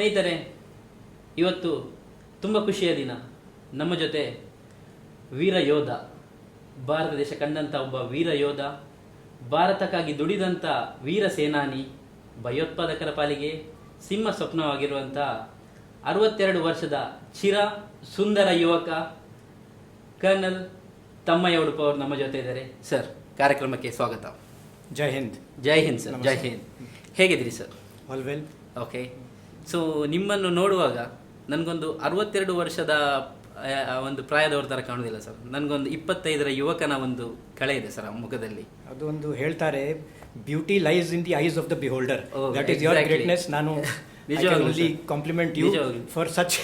ಸ್ನೇಹಿತರೆ, ಇವತ್ತು ತುಂಬ ಖುಷಿಯ ದಿನ. ನಮ್ಮ ಜೊತೆ ವೀರ ಯೋಧ, ಭಾರತ ದೇಶ ಕಂಡಂಥ ಒಬ್ಬ ವೀರ ಯೋಧ, ಭಾರತಕ್ಕಾಗಿ ದುಡಿದಂಥ ವೀರ ಸೇನಾನಿ, ಭಯೋತ್ಪಾದಕರ ಪಾಲಿಗೆ ಸಿಂಹ ಸ್ವಪ್ನವಾಗಿರುವಂಥ 62 ವರ್ಷದ ಚಿರ ಸುಂದರ ಯುವಕ ಕರ್ನಲ್ ತಮ್ಮಯ್ಯ ಉಡುಪ ಅವರು ನಮ್ಮ ಜೊತೆ ಇದ್ದಾರೆ. ಸರ್, ಕಾರ್ಯಕ್ರಮಕ್ಕೆ ಸ್ವಾಗತ. ಜೈ ಹಿಂದ್. ಜೈ ಹಿಂದ್ ಸರ್. ಜೈ ಹಿಂದ್. ಹೇಗಿದ್ದೀರಿ sir? All well. Okay. So ನಿಮ್ಮನ್ನು ನೋಡುವಾಗ ನನಗೊಂದು 62 ವರ್ಷದ ಒಂದು ಪ್ರಾಯದವ್ರ ಥರ ಕಾಣುವುದಿಲ್ಲ ಸರ್. ನನಗೊಂದು 25ರ ಯುವಕನ ಒಂದು ಕಳೆ ಇದೆ ಸರ್ ಆ ಮುಖದಲ್ಲಿ. ಅದು ಒಂದು ಹೇಳ್ತಾರೆ, beauty lies in the eyes of the beholder. Oh, that is your exactly. Greatness. ನಾನು ನಿಜವಾಗ್ಲೂ ಓನ್ಲಿ sir. ಕಾಂಪ್ಲಿಮೆಂಟ್ ಯು ನಿಜವಾಗ್ಲೂ. For such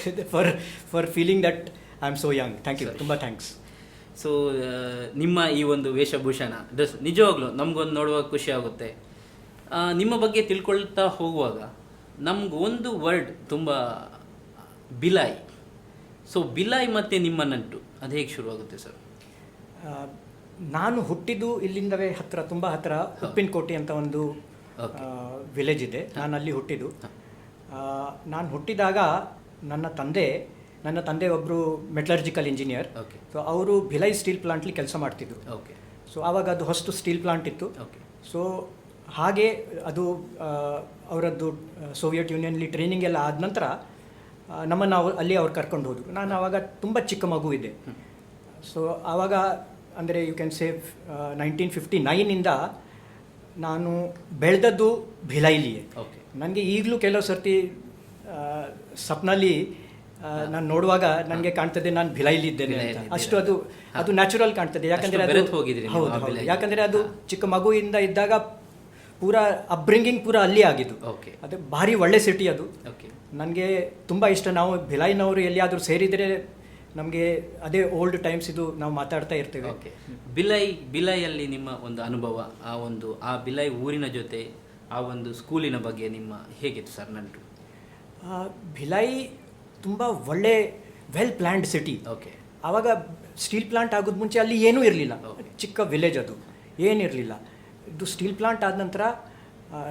for feeling that I am so young. Thank you, Sir. ತುಂಬ thanks. So ನಿಮ್ಮ ಈ ಒಂದು ವೇಷಭೂಷಣ dress ನಿಜವಾಗ್ಲೂ ನಮಗೊಂದು ನೋಡುವಾಗ ಖುಷಿ ಆಗುತ್ತೆ. ನಿಮ್ಮ ಬಗ್ಗೆ ತಿಳ್ಕೊಳ್ತಾ ಹೋಗುವಾಗ ನಮ್ಗೆ ಒಂದು ವರ್ಡ್ ತುಂಬ ಬಿಲಾಯ್. ಸೊ ಬಿಲಾಯ್ ಮತ್ತು ನಿಮ್ಮ ನಂಟು ಅದು ಹೇಗೆ ಶುರುವಾಗುತ್ತೆ ಸರ್? ನಾನು ಹುಟ್ಟಿದ್ದು ಇಲ್ಲಿಂದವೇ ಹತ್ತಿರ, ತುಂಬ ಹತ್ತಿರ, ಉಪ್ಪಿನಕೋಟೆ ಅಂತ ಒಂದು ವಿಲೇಜ್ ಇದೆ. ನಾನು ಅಲ್ಲಿ ಹುಟ್ಟಿದ್ದು. ನಾನು ಹುಟ್ಟಿದಾಗ ನನ್ನ ತಂದೆ ಒಬ್ಬರು ಮೆಟಲರ್ಜಿಕಲ್ ಇಂಜಿನಿಯರ್. ಓಕೆ. ಸೊ ಅವರು ಭಿಲೈ ಸ್ಟೀಲ್ ಪ್ಲಾಂಟ್ಲಿ ಕೆಲಸ ಮಾಡ್ತಿದ್ರು. ಓಕೆ. ಸೊ ಆವಾಗ ಅದು ಹೊಸ್ತು ಸ್ಟೀಲ್ ಪ್ಲಾಂಟ್ ಇತ್ತು. ಓಕೆ. ಸೊ ಹಾಗೆ ಅದು ಅವರದ್ದು ಸೋವಿಯತ್ ಯೂನಿಯನ್ಲಿ ಟ್ರೈನಿಂಗ್ ಎಲ್ಲ ಆದ ನಂತರ ನಮ್ಮನ್ನು ಅಲ್ಲಿ ಅವ್ರು ಕರ್ಕೊಂಡು ಹೋದರು. ನಾನು ಆವಾಗ ತುಂಬ ಚಿಕ್ಕ ಮಗು ಇದ್ದೆ. ಸೊ ಆವಾಗ ಅಂದರೆ ಯು ಕ್ಯಾನ್ ಸೇವ್ 1959ಇಂದ ನಾನು ಬೆಳೆದದ್ದು ಭಿಲೈಲಿಯೇ. ಓಕೆ. ನನಗೆ ಈಗಲೂ ಕೆಲವು ಸರ್ತಿ ಸಪ್ನಲ್ಲಿ ನಾನು ನೋಡುವಾಗ ನನಗೆ ಕಾಣ್ತದೆ ನಾನು ಭಿಲೈಲಿ ಇದ್ದೇನೆ ಅಂತ. ಅಷ್ಟು ಅದು ನ್ಯಾಚುರಲ್ ಕಾಣ್ತದೆ. ಯಾಕಂದರೆ ಹೌದು, ಯಾಕಂದರೆ ಅದು ಚಿಕ್ಕ ಮಗುವಿಂದ ಇದ್ದಾಗ ಪೂರಾ ಅಪ್ಬ್ರಿಂಗಿಂಗ್ ಪೂರಾ ಅಲ್ಲಿ ಆಗಿದ್ದು. ಓಕೆ. ಅದು ಭಾರಿ ಒಳ್ಳೆ ಸಿಟಿ ಅದು. ಓಕೆ. ನನಗೆ ತುಂಬ ಇಷ್ಟ. ನಾವು ಭಿಲೈನವರು ಎಲ್ಲಿಯಾದರೂ ಸೇರಿದರೆ ನಮಗೆ ಅದೇ ಓಲ್ಡ್ ಟೈಮ್ಸ್ ಇದು ನಾವು ಮಾತಾಡ್ತಾ ಇರ್ತೇವೆ. ಓಕೆ. ಬಿಲೈಯಲ್ಲಿ ನಿಮ್ಮ ಒಂದು ಅನುಭವ, ಆ ಬಿಲೈ ಊರಿನ ಜೊತೆ ಆ ಒಂದು ಸ್ಕೂಲಿನ ಬಗ್ಗೆ ನಿಮ್ಮ ಹೇಗಿತ್ತು ಸರ್ ನಂಟು? ಭಿಲೈ ತುಂಬ ಒಳ್ಳೆ ವೆಲ್ ಪ್ಲ್ಯಾಂಡ್ ಸಿಟಿ. ಓಕೆ. ಆವಾಗ ಸ್ಟೀಲ್ ಪ್ಲಾಂಟ್ ಆಗೋದು ಮುಂಚೆ ಅಲ್ಲಿ ಏನೂ ಇರಲಿಲ್ಲ. ಚಿಕ್ಕ ವಿಲೇಜ್ ಅದು, ಏನಿರಲಿಲ್ಲ. ಇದು ಸ್ಟೀಲ್ ಪ್ಲಾಂಟ್ ಆದ ನಂತರ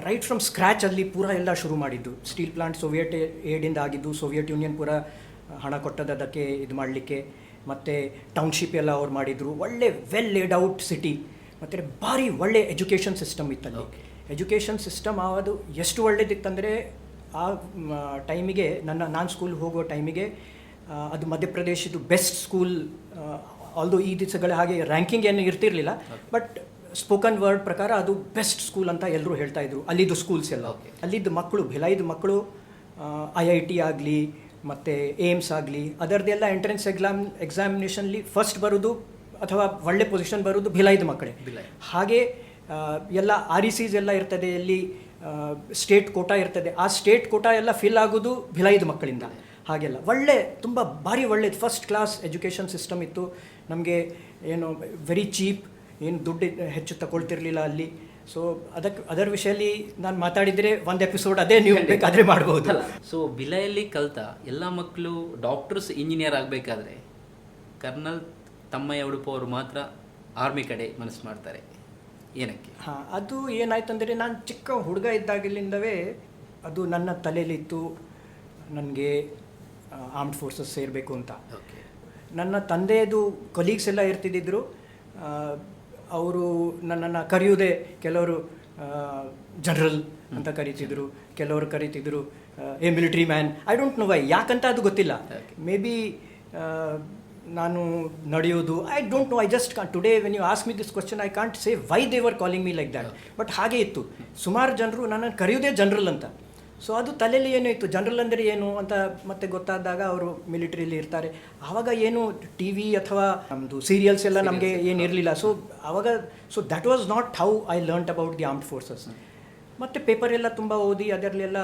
ರೈಟ್ ಫ್ರಮ್ ಸ್ಕ್ರ್ಯಾಚ್ ಅಲ್ಲಿ ಪೂರ ಎಲ್ಲ ಶುರು ಮಾಡಿದ್ದು. ಸ್ಟೀಲ್ ಪ್ಲಾಂಟ್ ಸೋವಿಯಟ್ ಏಡಿಂದ ಆಗಿದ್ದು. ಸೋವಿಯತ್ ಯೂನಿಯನ್ ಪೂರ ಹಣ ಕೊಟ್ಟದ್ದು ಅದಕ್ಕೆ ಇದು ಮಾಡಲಿಕ್ಕೆ. ಮತ್ತು ಟೌನ್ಶಿಪ್ ಎಲ್ಲ ಅವ್ರು ಮಾಡಿದರು. ಒಳ್ಳೆ ವೆಲ್ ಲೇಡ್ ಔಟ್ ಸಿಟಿ. ಮತ್ತು ಭಾರಿ ಒಳ್ಳೆ ಎಜುಕೇಷನ್ ಸಿಸ್ಟಮ್ ಇತ್ತಲ್ಲಿ. ಎಜುಕೇಷನ್ ಸಿಸ್ಟಮ್ ಅದು ಎಷ್ಟು ಒಳ್ಳೇದಿತ್ತಂದರೆ ಆ ಟೈಮಿಗೆ ನಾನು ಸ್ಕೂಲ್ ಹೋಗೋ ಟೈಮಿಗೆ ಅದು ಮಧ್ಯಪ್ರದೇಶದ್ದು ಬೆಸ್ಟ್ ಸ್ಕೂಲ್. ಆಲ್ದೋ ಈ ದಿವಸಗಳ ಹಾಗೆ ರ್ಯಾಂಕಿಂಗ್ ಏನು ಇರ್ತಿರಲಿಲ್ಲ, ಬಟ್ ಸ್ಪೋಕನ್ ವರ್ಡ್ ಪ್ರಕಾರ ಅದು ಬೆಸ್ಟ್ ಸ್ಕೂಲ್ ಅಂತ ಎಲ್ಲರೂ ಹೇಳ್ತಾ ಇದ್ರು. ಅಲ್ಲಿದ್ದು ಸ್ಕೂಲ್ಸ್ ಎಲ್ಲ, ಅಲ್ಲಿದ್ದು ಮಕ್ಕಳು, ಭಿಲೈದು ಮಕ್ಕಳು IIT ಆಗಲಿ ಮತ್ತು ಏಮ್ಸ್ ಆಗಲಿ ಅದರದ್ದೆಲ್ಲ ಎಂಟ್ರೆನ್ಸ್ ಎಕ್ಸಾಮಿನೇಷನ್ಲಿ ಫಸ್ಟ್ ಬರೋದು ಅಥವಾ ಒಳ್ಳೆ ಪೊಸಿಷನ್ ಬರೋದು ಭಿಲೈದು ಮಕ್ಕಳೇ. ಹಾಗೆ ಎಲ್ಲ RECs ಎಲ್ಲ ಇರ್ತದೆ, ಎಲ್ಲಿ ಸ್ಟೇಟ್ ಕೋಟಾ ಇರ್ತದೆ, ಆ ಸ್ಟೇಟ್ ಕೋಟಾ ಎಲ್ಲ ಫಿಲ್ ಆಗೋದು ಭಿಲೈದು ಮಕ್ಕಳಿಂದ. ಹಾಗೆಲ್ಲ ಒಳ್ಳೆ ತುಂಬ ಭಾರಿ ಒಳ್ಳೆಯದು ಫಸ್ಟ್ ಕ್ಲಾಸ್ ಎಜುಕೇಷನ್ ಸಿಸ್ಟಮ್ ಇತ್ತು. ನಮಗೆ ಏನು ವೆರಿ ಚೀಪ್, ಏನು ದುಡ್ಡು ಹೆಚ್ಚು ತಗೊಳ್ತಿರ್ಲಿಲ್ಲ ಅಲ್ಲಿ. ಸೊ ಅದರ ವಿಷಯದಲ್ಲಿ ನಾನು ಮಾತಾಡಿದರೆ ಒಂದು ಎಪಿಸೋಡ್ ಅದೇ ನೀವು ಬೇಕಾದರೆ ಮಾಡ್ಬೋದು. ಸೊ ಬಿಲೈಯಲ್ಲಿ ಕಲಿತ ಎಲ್ಲ ಮಕ್ಕಳು ಡಾಕ್ಟರ್ಸ್, ಇಂಜಿನಿಯರ್ ಆಗಬೇಕಾದ್ರೆ ಕರ್ನಲ್ ತಮ್ಮಯ್ಯ ಉಡುಪ ಅವರು ಮಾತ್ರ ಆರ್ಮಿ ಕಡೆ ಮನಸ್ಸು ಮಾಡ್ತಾರೆ. ಏನಕ್ಕೆ? ಅದು ಏನಾಯ್ತಂದರೆ, ನಾನು ಚಿಕ್ಕ ಹುಡುಗ ಇದ್ದಾಗಲಿಂದವೇ ಅದು ನನ್ನ ತಲೆಯಲ್ಲಿತ್ತು ನನಗೆ ಆರ್ಮ್ಡ್ ಫೋರ್ಸಸ್ ಸೇರಬೇಕು ಅಂತ. ನನ್ನ ತಂದೆಯದು ಕೊಲೀಗ್ಸ್ ಎಲ್ಲ ಇರ್ತಿದ್ದರು. ಅವರು ನನ್ನನ್ನು ಕರೆಯುವುದೇ, ಕೆಲವರು ಜನರಲ್ ಅಂತ ಕರೀತಿದ್ರು, ಕೆಲವರು ಕರೀತಿದ್ರು a military man. I don't know why, ಯಾಕಂತ ಅದು ಗೊತ್ತಿಲ್ಲ. ಮೇ ಬಿ ನಾನು ನಡೆಯೋದು, I don't know. I just today when you ask me this question, I can't say why they were calling me like that. But ಹಾಗೆ ಇತ್ತು. ಸುಮಾರು ಜನರು ನನ್ನನ್ನು ಕರೆಯೋದೇ ಜನರಲ್ ಅಂತ. ಸೊ ಅದು ತಲೆಯಲ್ಲಿ ಏನೋ ಇತ್ತು, ಜನರಲ್ ಅಂದರೆ ಏನು ಅಂತ. ಮತ್ತೆ ಗೊತ್ತಾದಾಗ ಅವರು ಮಿಲಿಟ್ರಿಲಿ ಇರ್ತಾರೆ. ಆವಾಗ ಏನು TV ಅಥವಾ ನಮ್ಮದು ಸೀರಿಯಲ್ಸ್ ಎಲ್ಲ ನಮಗೆ ಏನಿರಲಿಲ್ಲ. ಸೊ ಆವಾಗ that was not how I learnt about the armed forces. ಮತ್ತು ಪೇಪರ್ ಎಲ್ಲ ತುಂಬ ಓದಿ ಅದರಲ್ಲೆಲ್ಲ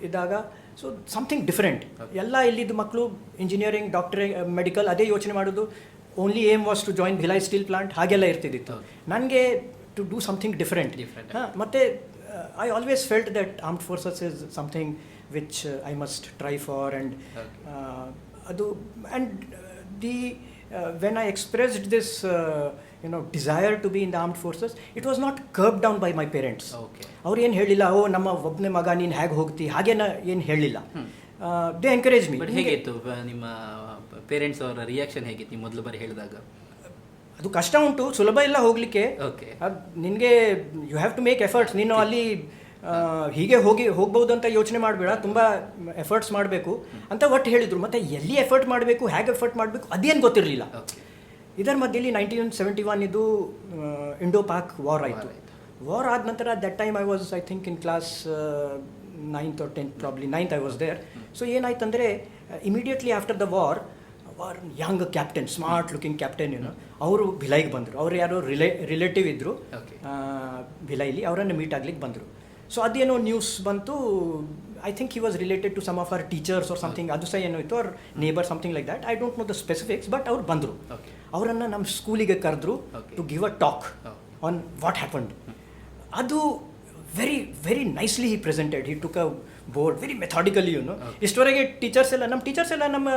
ಇದ್ದಾಗ ಸೊ ಸಮಥಿಂಗ್ ಡಿಫ್ರೆಂಟ್. ಎಲ್ಲ ಇಲ್ಲಿದ್ದು ಮಕ್ಕಳು ಇಂಜಿನಿಯರಿಂಗ್, ಡಾಕ್ಟರಿಂಗ್, ಮೆಡಿಕಲ್ ಅದೇ ಯೋಚನೆ ಮಾಡೋದು. Only aim was to join Bhilai steel plant, ಹಾಗೆಲ್ಲ ಇರ್ತಿದ್ದಿತ್ತು. ನನಗೆ ಟು ಡೂ ಸಮಥಿಂಗ್ ಡಿಫ್ರೆಂಟ್. ಮತ್ತು I always felt that armed forces is something which I must try for, and the when I expressed this, desire to be in the armed forces, it was not curbed down by my parents. Okay. ಅವ್ರು ಏನು ಹೇಳಿಲ್ಲ, ಓ ನಮ್ಮ ಒಬ್ಬನೇ ಮಗ ನೀನು ಹೇಗೆ ಹೋಗ್ತಿ ಹಾಗೇನ ಏನು ಹೇಳಿಲ್ಲ. They encourage me. ಬಟ್ ಹೇಗಿತ್ತು ನಿಮ್ಮ ಪೇರೆಂಟ್ಸ್ ಅವರ ರಿಯಾಕ್ಷನ್ ಹೇಗಿತ್ತು ನೀವು ಮೊದಲು ಬಾರಿ ಹೇಳಿದಾಗ? ಅದು ಕಷ್ಟ ಉಂಟು, ಸುಲಭ ಇಲ್ಲ ಹೋಗಲಿಕ್ಕೆ. ಓಕೆ. ನಿನಗೆ you have to make efforts. ನೀನು ಅಲ್ಲಿ ಹೀಗೆ ಹೋಗ್ಬೋದು ಅಂತ ಯೋಚನೆ ಮಾಡಬೇಡ, ತುಂಬ ಎಫರ್ಟ್ಸ್ ಮಾಡಬೇಕು ಅಂತ ಒಟ್ಟು ಹೇಳಿದರು. ಮತ್ತು ಎಲ್ಲಿ ಎಫರ್ಟ್ ಮಾಡಬೇಕು, ಹೇಗೆ ಎಫರ್ಟ್ ಮಾಡಬೇಕು ಅದೇನು ಗೊತ್ತಿರಲಿಲ್ಲ. ಓಕೆ. ಇದರ ಮಧ್ಯದಲ್ಲಿ 1971 ಇದು ಇಂಡೋ ಪಾಕ್ ವಾರ್ ಆಯಿತು. ವಾರ್ ಆದ ನಂತರ that time I was I think in class 9th or 10th, probably 9th I was there. So ಏನಾಯ್ತಂದರೆ immediately after the war young captain, smart looking captain ಅವರು ಭಿಲೈಗೆ ಬಂದರು. ಅವರು ಯಾರೋ ರಿಲೇಟಿವ್ ಇದ್ದರು ಭಿಲೈಲಿ, ಅವರನ್ನು ಮೀಟ್ ಆಗ್ಲಿಕ್ಕೆ ಬಂದರು. ಸೊ ಅದೇನೋ ನ್ಯೂಸ್ ಬಂತು, I think he was related to some of our teachers or something, ಅದು ಸಹ ಏನೋ ಇತ್ತು, ಅವ್ರ neighbour something like that. I don't know the specifics, but ಅವ್ರು ಬಂದರು. ಅವರನ್ನು ನಮ್ಮ ಸ್ಕೂಲಿಗೆ ಕರೆದ್ರು to give a talk on what happened. ಅದು very very nicely he presented. He took a board very methodically. ಇಷ್ಟವರೆಗೆ ಟೀಚರ್ಸ್ ಎಲ್ಲ ನಮ್ಮ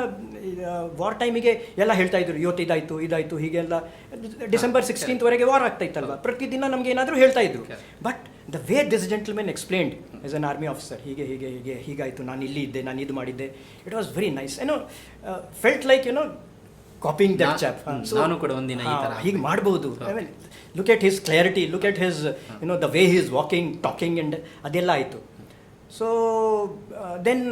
ವಾರ್ ಟೈಮಿಗೆ ಎಲ್ಲ ಹೇಳ್ತಾ ಇದ್ರು, ಇವತ್ತು ಇದಾಯಿತು ಹೀಗೆಲ್ಲ. ಡಿಸೆಂಬರ್ 16th ವರೆಗೆ ವಾರ್ ಆಗ್ತಾ ಇತ್ತಲ್ವ, ಪ್ರತಿದಿನ ನಮ್ಗೆ ಏನಾದರೂ ಹೇಳ್ತಾ ಇದ್ರು. But the way this gentlemen explained as an army officer, ಹೀಗಾಯಿತು, ನಾನು ಇಲ್ಲಿ ಇದ್ದೆ, ನಾನು ಇದು ಮಾಡಿದ್ದೆ, it was very nice. Felt like copying that chop. ನಾನು ಕೂಡ ಒಂದಿನ ಈ ಥರ ಹೀಗೆ ಮಾಡ್ಬೋದು. I mean look at his clarity, look at his the way he is walking, talking and ಅದೆಲ್ಲ ಆಯಿತು. ಸೊ ದೆನ್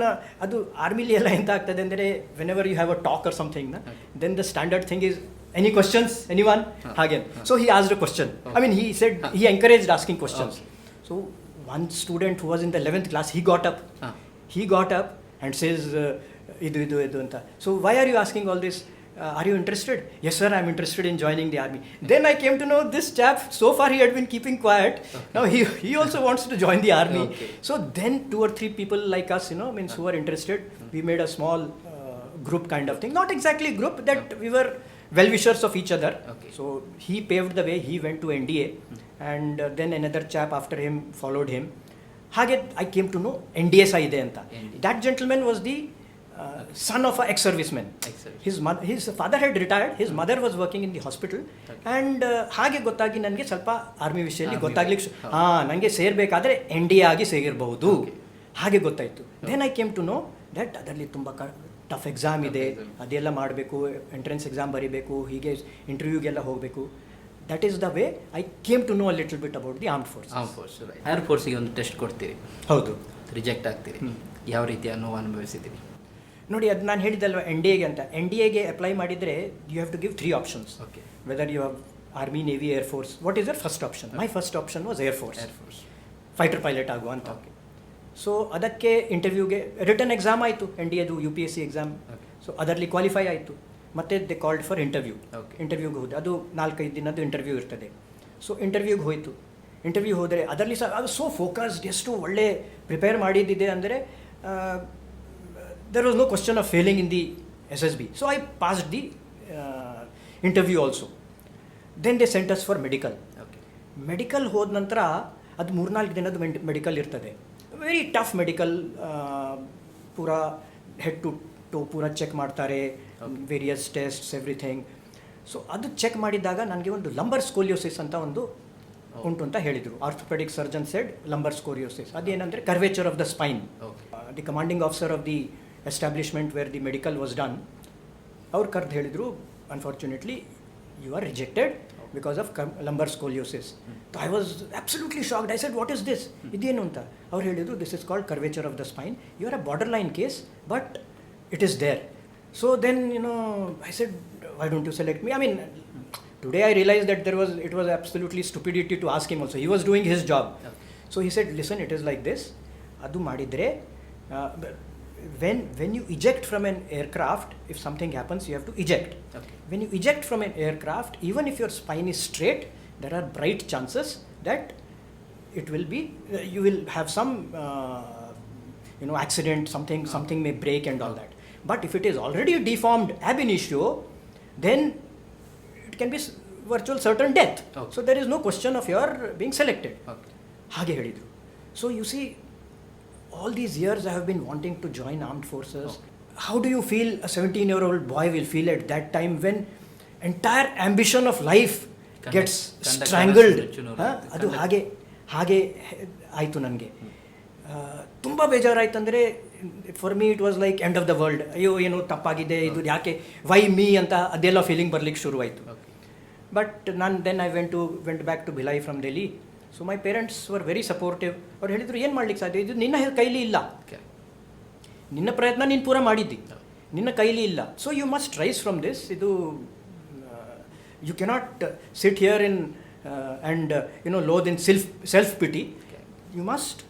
ಅದು ಆರ್ಮಿಲಿ ಎಲ್ಲ ಎಂತ ಆಗ್ತದೆ ಅಂದರೆ, whenever you have a talk or something, then the standard thing is any questions, anyone, ಹಾಗೆ. So he asked a question. I mean he said, he encouraged asking questions. So one student who was in the 11th class, he got up and says, ಇದು ಅಂತ. So why are you asking all this? Are you interested? Yes sir, I am interested in joining the army. Then I came to know this chap, so far he had been keeping quiet. Now he also wants to join the army. So then 2 or 3 people like us, means who are interested, we made a small group kind of thing. Not exactly group, that we were well-wishers of each other. So he paved the way, he went to NDA, and then another chap after him followed him. ಹಾಗೆ I came to know NDA ಸಹ ಇದೆ ಅಂತ. That gentleman was the son of a ex-serviceman. His father had retired, his mother was working in the hospital, and ಹಾಗೆ ಗೊತ್ತಾಗಿ ನನಗೆ ಸ್ವಲ್ಪ army ವಿಷಯದಲ್ಲಿ ಗೊತ್ತಾಗ್ಲಿಕ್ಕೆ, ನನಗೆ ಸೇರಬೇಕಾದ್ರೆ NDA ಆಗಿ ಸೇರಿರಬಹುದು ಹಾಗೆ ಗೊತ್ತಾಯಿತು. Then I came to know that ಅದರಲ್ಲಿ ತುಂಬ ಟಫ್ ಎಕ್ಸಾಮ್ ಇದೆ, ಅದೆಲ್ಲ ಮಾಡಬೇಕು, ಎಂಟ್ರೆನ್ಸ್ ಎಕ್ಸಾಮ್ ಬರೀಬೇಕು, ಹೀಗೆ ಇಂಟರ್ವ್ಯೂಗೆಲ್ಲ ಹೋಗಬೇಕು. That is the way I came to know a little bit about the arm force. Air ಫೋರ್ಸಿಗೆ ಒಂದು ಟೆಸ್ಟ್ ಕೊಡ್ತೀರಿ, ಹೌದು, ರಿಜೆಕ್ಟ್ ಆಗ್ತೀರಿ, ಯಾವ ರೀತಿಯ ನೋವು ಅನುಭವಿಸಿದ್ದೀರಿ? ನೋಡಿ, ಅದು ನಾನು ಹೇಳಿದ್ದಲ್ವ NDAಗೆ ಅಂತ. NDAಗೆ ಅಪ್ಲೈ ಮಾಡಿದರೆ you have to give 3 options. Whether you have army, navy, air force. What is your first option? My first option was air force, fighter pilot ಆಗುವ ಅಂತ. ಸೊ ಅದಕ್ಕೆ ಇಂಟರ್ವ್ಯೂಗೆ ರಿಟರ್ನ್ ಎಕ್ಸಾಮ್ ಆಯಿತು, NDAದು UPSC ಎಕ್ಸಾಮ್. ಸೊ ಅದರಲ್ಲಿ qualify ಆಯಿತು. ಮತ್ತೆ ದೆ called for ಇಂಟರ್ವ್ಯೂಗೆ ಹೋದೆ. ಅದು 4-5 ದಿನದ್ದು ಇಂಟರ್ವ್ಯೂ ಇರ್ತದೆ. ಸೊ ಇಂಟರ್ವ್ಯೂಗೆ ಹೋಯಿತು. ಇಂಟರ್ವ್ಯೂ ಹೋದರೆ ಅದರಲ್ಲಿ ಸಹ ಅದು ಸೋ ಫೋಕಸ್ಡ್, ಎಷ್ಟು ಒಳ್ಳೆ ಪ್ರಿಪೇರ್ ಮಾಡಿದ್ದಿದೆ ಅಂದರೆ, there was no question of failing in the SSB. So I passed the interview also. Then they sent us for medical. Medical ಹೋದ ನಂತರ ಅದು 3-4 ದಿನದ ಮೆಡಿಕಲ್ ಇರ್ತದೆ. Very tough medical. ಪೂರಾ ಹೆಡ್ ಟು ಟೋ ಪೂರಾ ಚೆಕ್ ಮಾಡ್ತಾರೆ, ವೇರಿಯಸ್ ಟೆಸ್ಟ್ಸ್, ಎವ್ರಿಥಿಂಗ್. ಸೊ ಅದು check ಮಾಡಿದಾಗ ನನಗೆ ಒಂದು ಲಂಬರ್ ಸ್ಕೋಲಿಯೋಸಿಸ್ ಅಂತ ಒಂದು ಉಂಟು ಅಂತ ಹೇಳಿದರು. Orthopaedic surgeon said lumbar scoliosis. ಅದೇನಂದರೆ curvature of the spine. The commanding officer of the establishment where the medical was done, ಅವ್ರು ಕರೆದು ಹೇಳಿದರು, unfortunately you are rejected because of lumbar scoliosis. So I was absolutely shocked. I said, what is this? Idenu anta. Avaru ಹೇಳಿದ್ರು, this is called curvature of the spine. You are a borderline case, but it is there. So then, I said, why don't you select me? I mean, today I realized that it was absolutely stupidity to ask him also. He was doing his job. So he said, listen, it is like this. Adu madidre, when you eject from an aircraft, if something happens, you have to eject. When you eject from an aircraft, even if your spine is straight, there are bright chances that it will be, you will have some, accident, something may break and all that. But if it is already deformed ab initio, then it can be virtual certain death. So there is no question of your being selected. Hage helidru. So you see, all these years I have been wanting to join armed forces. How do you feel a 17-year-old boy will feel at that time when entire ambition of life gets ಕಂದ ಸ್ಟ್ರ್ಯಾಂಗಲ್ಡ್. ಕನಸು ಚುನೂರು ಆಯ್ತು. ಅದು ಹಾಗೆ ಆಯಿತು ನನಗೆ. ತುಂಬ ಬೇಜಾರಾಯ್ತು. ಅಂದರೆ for me it was like end of the world. ಅಯ್ಯೋ ಏನು ತಪ್ಪಾಗಿದೆ, ಇದು ಯಾಕೆ, ವೈ ಮೀ ಅಂತ ಅದೆಲ್ಲ ಫೀಲಿಂಗ್ ಬರ್ಲಿಕ್ಕೆ ಶುರುವಾಯಿತು. ಬಟ್ ನಾನು then I went back to Bhilai from Delhi. So my parents were very supportive. ಅವ್ರು ಹೇಳಿದರು ಏನು ಮಾಡ್ಲಿಕ್ಕೆ ಸಾಧ್ಯ, ಇದು ನಿನ್ನ ಕೈಲಿ ಇಲ್ಲ, ನಿನ್ನ ಪ್ರಯತ್ನ ನೀನು ಪೂರ ಮಾಡಿದ್ದಿ, ನಿನ್ನ ಕೈಲಿ ಇಲ್ಲ. So you must rise from this. ಇದು you cannot sit here in and loathe in self pity. You must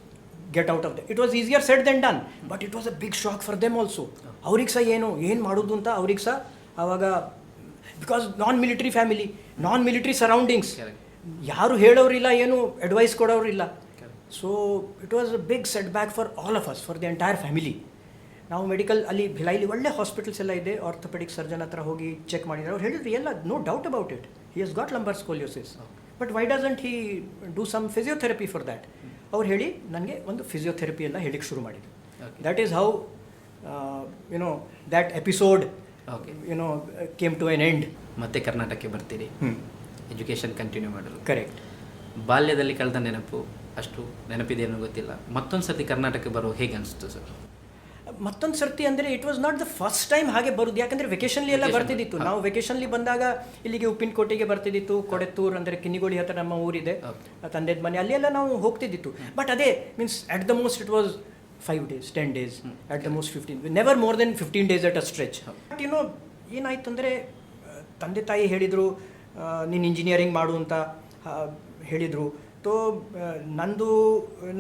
get out of the. It was easier said than done, but it was a big shock for them also. ಅವ್ರಿಗೆ ಸಹ ಏನು ಮಾಡೋದು ಅಂತ ಅವ್ರಿಗೆ ಸಹ ಆವಾಗ, because non military family, non military surroundings, ಯಾರು ಹೇಳೋರಿಲ್ಲ, ಏನು ಅಡ್ವೈಸ್ ಕೊಡೋರಿಲ್ಲ. So it was a big setback for all of us, for the entire family. ನಾವು ಮೆಡಿಕಲ್ ಅಲ್ಲಿ ಭಿಲಾಯಿಲಿ ಒಳ್ಳೆ ಹಾಸ್ಪಿಟಲ್ಸ್ ಎಲ್ಲ ಇದೆ. ಆರ್ಥೋಪೆಡಿಕ್ ಸರ್ಜನ್ ಹತ್ರ ಹೋಗಿ ಚೆಕ್ ಮಾಡಿದ್ದಾರೆ. ಅವ್ರು ಹೇಳಿದ್ರು ಎಲ್ಲ no doubt about it, he has got lumbar scoliosis, but why doesn't he do some physiotherapy for that. ಅವ್ರು ಹೇಳಿ ನನಗೆ ಒಂದು ಫಿಸಿಯೋಥೆರಪಿ ಎಲ್ಲ ಹೇಳಿಕ್ಕೆ ಶುರು ಮಾಡಿದ್ರು. That is how that episode came to an end. ಮತ್ತೆ ಕರ್ನಾಟಕಕ್ಕೆ ಬರ್ತೀರಿ, ಎಜುಕೇಷನ್ ಕಂಟಿನ್ಯೂ ಮಾಡಲು. ಕರೆಕ್ಟ್. ಬಾಲ್ಯದಲ್ಲಿ ಕಳೆದ ನೆನಪು ಅಷ್ಟು ನೆನಪಿದೆ ಅನ್ನೋ ಗೊತ್ತಿಲ್ಲ. ಮತ್ತೊಂದು ಸರ್ತಿ ಕರ್ನಾಟಕಕ್ಕೆ ಬರೋ ಹೇಗೆ ಅನಿಸ್ತು ಸರ್? ಮತ್ತೊಂದು ಸರ್ತಿ ಅಂದರೆ it was not the first time ಹಾಗೆ ಬರೋದು. ಯಾಕಂದರೆ ವೆಕೇಷನ್ಲಿ ಎಲ್ಲ ಬರ್ತಿದ್ದಿತ್ತು. ನಾವು ವೆಕೇಷನ್ಲಿ ಬಂದಾಗ ಇಲ್ಲಿಗೆ ಉಪ್ಪಿನಕೋಟೆಗೆ ಬರ್ತಿದ್ದಿತ್ತು, ಕೊಡೆತ್ತೂರು ಅಂದರೆ ಕಿನ್ನಿಗೋಳಿ ಹತ್ರ ನಮ್ಮ ಊರಿದೆ, ತಂದೆದ ಮನೆ, ಅಲ್ಲಿ ಎಲ್ಲ ನಾವು ಹೋಗ್ತಿದ್ದಿತ್ತು. ಬಟ್ ಅದೇ means at the most it was 5 days, 10 days, at the most 15, never more than 15 days at a stretch. But ಏನಾಯ್ತು ಅಂದರೆ ತಂದೆ ತಾಯಿ ಹೇಳಿದರು ನೀನು ಇಂಜಿನಿಯರಿಂಗ್ ಮಾಡು ಅಂತ ಹೇಳಿದರು. ತೋ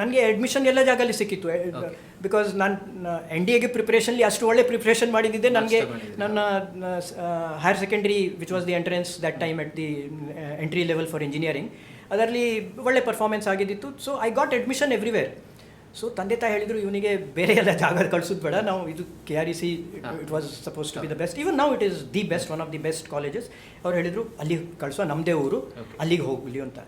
ನನಗೆ ಅಡ್ಮಿಷನ್ ಎಲ್ಲ ಜಾಗಲ್ಲಿ ಸಿಕ್ಕಿತ್ತು. ಬಿಕಾಸ್ ನಾನು NDAಗೆ ಪ್ರಿಪ್ರೇಷನ್ಲಿ ಅಷ್ಟು ಒಳ್ಳೆ ಪ್ರಿಪ್ರೇಷನ್ ಮಾಡಿದ್ದಿದ್ದೆ. ನನಗೆ ನನ್ನ higher secondary which was the entrance that time at the entry level for engineering, ಅದರಲ್ಲಿ ಒಳ್ಳೆ ಪರ್ಫಾರ್ಮೆನ್ಸ್ ಆಗಿದ್ದಿತ್ತು. So I got admission everywhere. So ತಂದೆ ತಾಯಿ ಹೇಳಿದರು ಇವನಿಗೆ ಬೇರೆ ಎಲ್ಲ ಜಾಗ ಕಳಿಸೋದು ಬೇಡ, ನಾವು ಇದು KREC it was suppose to be the best, even now it is the best, one of the best colleges. ಅವ್ರು ಹೇಳಿದರು ಅಲ್ಲಿ ಕಳಿಸೋ, ನಮ್ಮದೇ ಊರು, ಅಲ್ಲಿಗೆ ಹೋಗಲಿ ಅಂತ.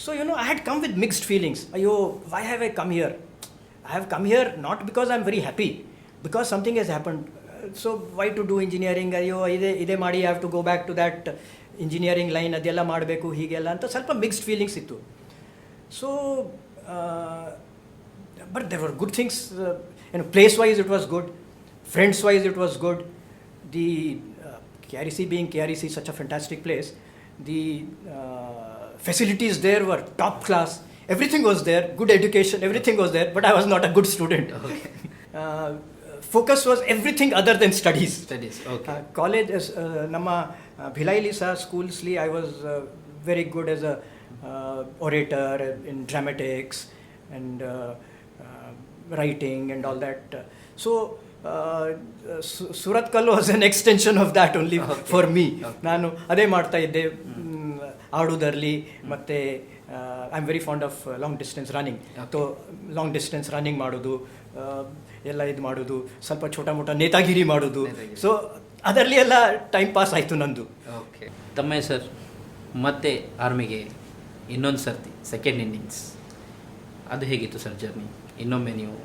So I had come with mixed feelings. Ayo, why have I come here? I have come here not because I'm very happy, because something has happened. So why to do engineering? Ayo, ide ಮಾಡಿ I have to go back to that engineering line, ಅದೆಲ್ಲ ಮಾಡಬೇಕು ಹೀಗೆಲ್ಲ ಅಂತ ಸ್ವಲ್ಪ mixed feelings ಇತ್ತು. So but there were good things. Place wise it was good, friends wise it was good. The KREC being KREC, such a fantastic place, the facilities there were top class, everything was there, good education, everything was there, but I was not a good student. Okay. Focus was everything other than studies. Okay. College ನಮ್ಮ ಭಿಲಾಯಿಲಿ ಸಹ ಸ್ಕೂಲ್ಸ್ಲಿ I was very good as a orator in dramatics and writing and all that. So Surathkal was an extension of that only. Okay. For me. Okay. ನಾನು ಅದೇ ಮಾಡ್ತಾ ಇದ್ದೆ ಆಡೋದರಲ್ಲಿ. ಮತ್ತು I am very fond of long distance running. So long distance running ಮಾಡೋದು, ಎಲ್ಲ ಇದು ಮಾಡೋದು, ಸ್ವಲ್ಪ ಛೋಟ ಮೋಟ ನೇತಾಗಿರಿ ಮಾಡೋದು. ಸೊ ಅದರಲ್ಲಿ ಎಲ್ಲ ಟೈಮ್ ಪಾಸ್ ಆಯಿತು ನಂದು. ಓಕೆ. ತಮ್ಮಯ್ಯ ಸರ್ ಮತ್ತೆ ಆರ್ಮಿಗೆ ಇನ್ನೊಂದು ಸರ್ತಿ ಸೆಕೆಂಡ್ ಇನ್ನಿಂಗ್ಸ್, ಅದು ಹೇಗಿತ್ತು ಸರ್ ಜರ್ನಿ? ಇನ್ನೊಮ್ಮೆ ನೀವು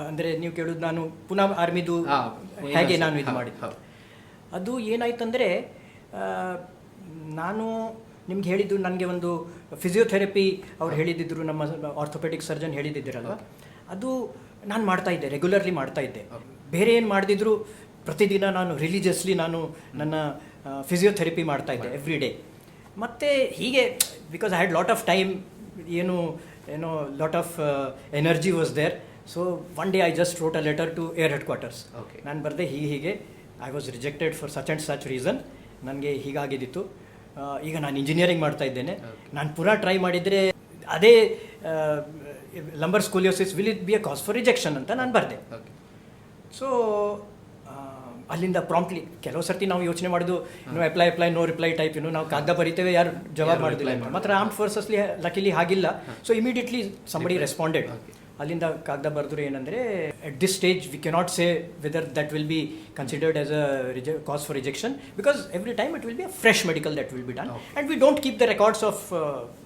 ಅಂದರೆ ನೀವು ಕೇಳೋದು ನಾನು ಪುನಃ ಆರ್ಮಿದು ಹೇಗೆ ನಾನು ಇದು ಮಾಡಿದ್ದು, ಅದು ಏನಾಯ್ತಂದರೆ ನಾನು ನಿಮ್ಗೆ ಹೇಳಿದ್ದು, ನನಗೆ ಒಂದು ಫಿಸಿಯೋಥೆರಪಿ ಅವ್ರು ಹೇಳಿದ್ದಿದ್ರು, ನಮ್ಮ ಆರ್ಥೋಪೆಡಿಕ್ ಸರ್ಜನ್ ಹೇಳಿದ್ದಿದ್ರಲ್ವ, ಅದು ನಾನು ಮಾಡ್ತಾಯಿದ್ದೆ, ರೆಗ್ಯುಲರ್ಲಿ ಮಾಡ್ತಾಯಿದ್ದೆ. ಬೇರೆ ಏನು ಮಾಡಿದ್ರು ಪ್ರತಿದಿನ ನಾನು ರಿಲಿಜಿಯಸ್ಲಿ ನಾನು ನನ್ನ ಫಿಸಿಯೋಥೆರಪಿ ಮಾಡ್ತಾಯಿದ್ದೆ ಎವ್ರಿ ಡೇ. ಮತ್ತು ಹೀಗೆ because I had lot of time, ಏನೋ lot of energy was there. So one day I just wrote a letter to air headquarters. ನಾನು ಬರೆದೆ ಹೀಗೆ I was rejected for such and such reason, ನನಗೆ ಹೀಗಾಗಿದ್ದಿತ್ತು, ಈಗ ನಾನು engineering ಮಾಡ್ತಾ ಇದ್ದೇನೆ, ನಾನು ಪುನಃ ಟ್ರೈ ಮಾಡಿದರೆ ಅದೇ lumbar scoliosis will it be a cause for rejection ಅಂತ ನಾನು ಬರೆದೆ. ಸೊ ಅಲ್ಲಿಂದ ಪ್ರಾಂಪ್ಟ್ಲಿ ಕೆಲವು ಸರ್ತಿ ನಾವು ಯೋಚನೆ ಮಾಡೋದು ಅಪ್ಲೈ ನೋ ರಿಪ್ಲೈ ಟೈಪ್, ನಾವು ಕಾಗದ ಬರೀತೇವೆ, ಯಾರು ಜವಾಬ್ ಮಾಡೋದಿಲ್ಲ. ಮಾತ್ರ ಆರ್ಮ್ಡ್ ಫೋರ್ಸಸ್ಲಿ ಲಕಿಲಿ ಹಾಗಿಲ್ಲ. So immediately somebody responded. ಅಲ್ಲಿಂದ ಕಾಗದ ಬರೆದ್ರು ಏನಂದರೆ, at this stage we cannot say whether that will be considered as a cause for rejection, because every time it will be a fresh medical that will be done and we don't keep the records of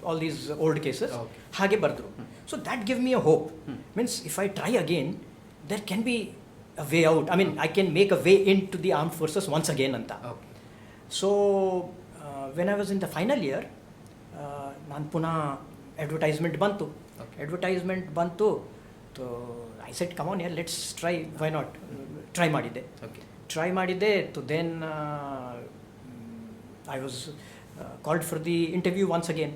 all these old cases. ಹಾಗೆ ಬರೆದ್ರು. So that give me a hope, means if I try again there can be a way out. I mean, I can make a way into the armed forces once again anta. So when I was in the final year ನಾನು ಪುನಃ advertisement ಬಂತು. Okay. Advertisement ಬಂತು. So I said come on ಯರ್ let's try, why not, try ಮಾಡಿದ್ದೆ. Okay. Try ಮಾಡಿದ್ದೆ. to then I was called for the interview once again,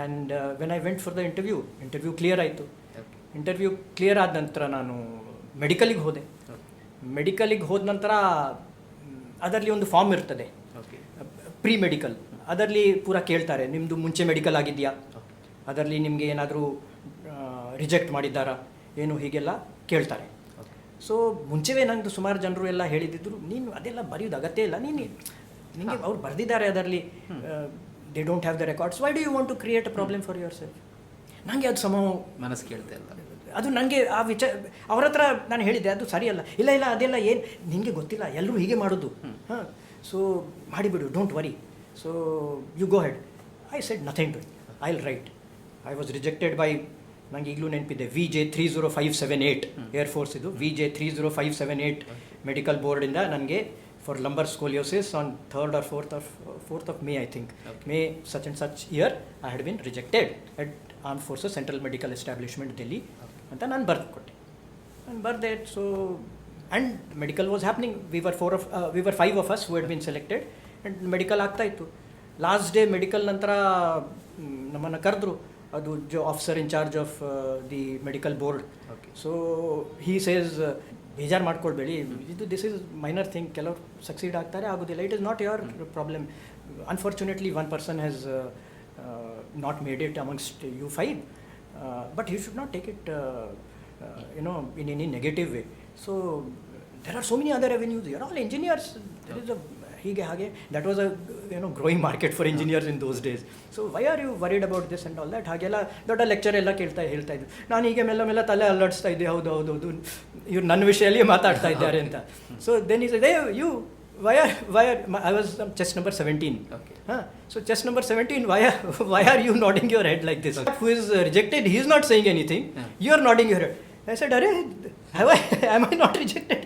and when I went for the interview clear ಆಯಿತು. Okay. Interview clear ಆದ ನಂತರ ನಾನು ಮೆಡಿಕಲಿಗೆ ಹೋದೆ. ಮೆಡಿಕಲಿಗೆ ಹೋದ ನಂತರ ಅದರಲ್ಲಿ ಒಂದು ಫಾರ್ಮ್ ಇರ್ತದೆ, ಓಕೆ. Pre medical. ಅದರಲ್ಲಿ ಪೂರ ಕೇಳ್ತಾರೆ, ನಿಮ್ಮದು ಮುಂಚೆ ಮೆಡಿಕಲ್ ಆಗಿದೆಯಾ, ಅದರಲ್ಲಿ ನಿಮಗೆ ಏನಾದರೂ ರಿಜೆಕ್ಟ್ ಮಾಡಿದ್ದಾರಾ ಏನು, ಹೀಗೆಲ್ಲ ಕೇಳ್ತಾರೆ. ಓಕೆ. ಸೊ ಮುಂಚೆವೇ ನಂದು ಸುಮಾರು ಜನರು ಎಲ್ಲ ಹೇಳಿದ್ರು, ನೀನು ಅದೆಲ್ಲ ಬರೆಯೋದು ಅಗತ್ಯ ಇಲ್ಲ, ನಿಮಗೆ ಅವ್ರು ಬರೆದಿದ್ದಾರೆ ಅದರಲ್ಲಿ, they don't have the records, why do you want to create a problem for yourself. ನನಗೆ ಅದು ಮನಸ್ಸು ಕೇಳ್ತಾ ಇಲ್ಲ. ಅದು ನನಗೆ ಆ ಅವ್ರ ಹತ್ರ ನಾನು ಹೇಳಿದ್ದೆ, ಅದು ಸರಿಯಲ್ಲ. ಇಲ್ಲ ಅದೆಲ್ಲ ಏನು ನಿನಗೆ ಗೊತ್ತಿಲ್ಲ, ಎಲ್ಲರೂ ಹೀಗೆ ಮಾಡೋದು. ಹಾಂ, ಸೊ ಮಾಡಿಬಿಡು, don't worry. So you go head. I said nothing to it, I will write. I was rejected by, ನನಗೆ ಈಗಲೂ ನೆನಪಿದೆ, VJ30578 ಏರ್ಫೋರ್ಸ್ ಇದು, VJ30578 ಮೆಡಿಕಲ್ ಬೋರ್ಡಿಂದ ನನಗೆ for lumbar scoliosis on 3rd or 4th of May, I think. Okay. May such and such year I had been rejected at Armed Forces Central Medical Establishment, Delhi. ಅಂತ ನಾನು ಬರೆದು ಕೊಟ್ಟೆ. ನಾನು ಬರೆದೆ. So and medical was happening. We were 5 of us who had been selected, and medical ಆಗ್ತಾಯಿತ್ತು. Last day medical ನಂತರ ನಮ್ಮನ್ನು ಕರೆದ್ರು, ಅದು officer in charge of the medical board. Okay. So he says, ಬೇಜಾರು ಮಾಡ್ಕೊಳ್ಬೇಡಿ, ದಿಸ್ ಈಸ್ ಮೈನರ್ ಥಿಂಗ್, ಕೆಲವರು succeed ಆಗ್ತಾರೆ, ಆಗೋದಿಲ್ಲ, it is not your problem. Unfortunately one person has not made it amongst you 5, but you should not take it in any negative way. So there are so many other avenues. You are all engineers. There is a hige hage, that was a growing market for engineers in those days. So why are you worried about this and all that? ಹಾಗೆಲ್ಲ ದೊಡ್ಡ lecture ಎಲ್ಲ ಹೇಳ್ತಾ ಇದ್ದು, ನಾನು ಹೀಗೆ ಮೆಲ್ಲ ತಲೆ ಅಲ್ಲಾಡಿಸ್ತಾ ಇದ್ದೆ, ಹೌದು ಇವ್ರು ನನ್ನ ವಿಷಯದಲ್ಲಿ ಮಾತಾಡ್ತಾ ಇದ್ದಾರೆ ಅಂತ. So then is you why are I was chest number 17. Okay. So chest number 17, why are you nodding your head like this? Who is rejected, he is not saying anything. You are nodding your head. I said, "Arey, am I not rejected?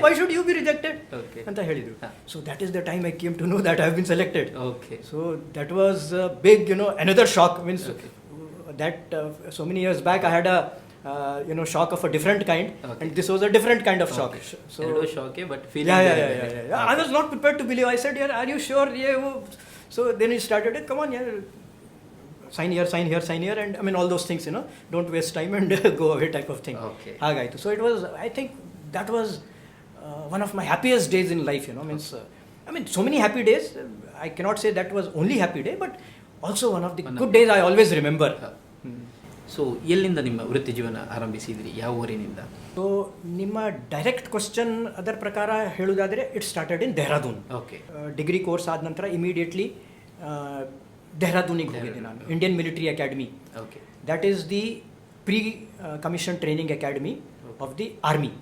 Why should you be rejected?" Okay. ಅಂತ ಹೇಳಿದ್ರು. So that is the time I came to know that I have been selected. Okay. So that was a big, another shock. Means Okay. that so many years back I had a shock of a different kind, Okay. and this was a different kind of shock. Okay. So It was shock, but feeling. yeah. I was not prepared to believe. I said, "Yeah, are you sure?" Yeah. So then he started, "Come on, yeah, sign here, and I mean all those things, don't waste time and go away," type of thing. Okay. ಹಾಗಾಯಿತು. So it was, I think that was one of my happiest days in life. Means so many happy days. I cannot say that was only happy day, but also one of the good days I always remember. So ಎಲ್ಲಿಂದ ನಿಮ್ಮ ವೃತ್ತಿ ಜೀವನ ಆರಂಭಿಸಿದ್ರಿ, ಯಾವ ಊರಿನಿಂದ? So ನಿಮ್ಮ direct question ಅದರ ಪ್ರಕಾರ ಹೇಳುವುದಾದರೆ, it started in Dehradun. Okay. Degree course ಆದ ನಂತರ ಇಮಿಡಿಯೇಟ್ಲಿ ಡೆಹ್ರಾದೂನಿಗೆ ಹೋಗಿದ್ದೆ ನಾನು, Indian military academy. Okay. That is the pre commission training academy of the army.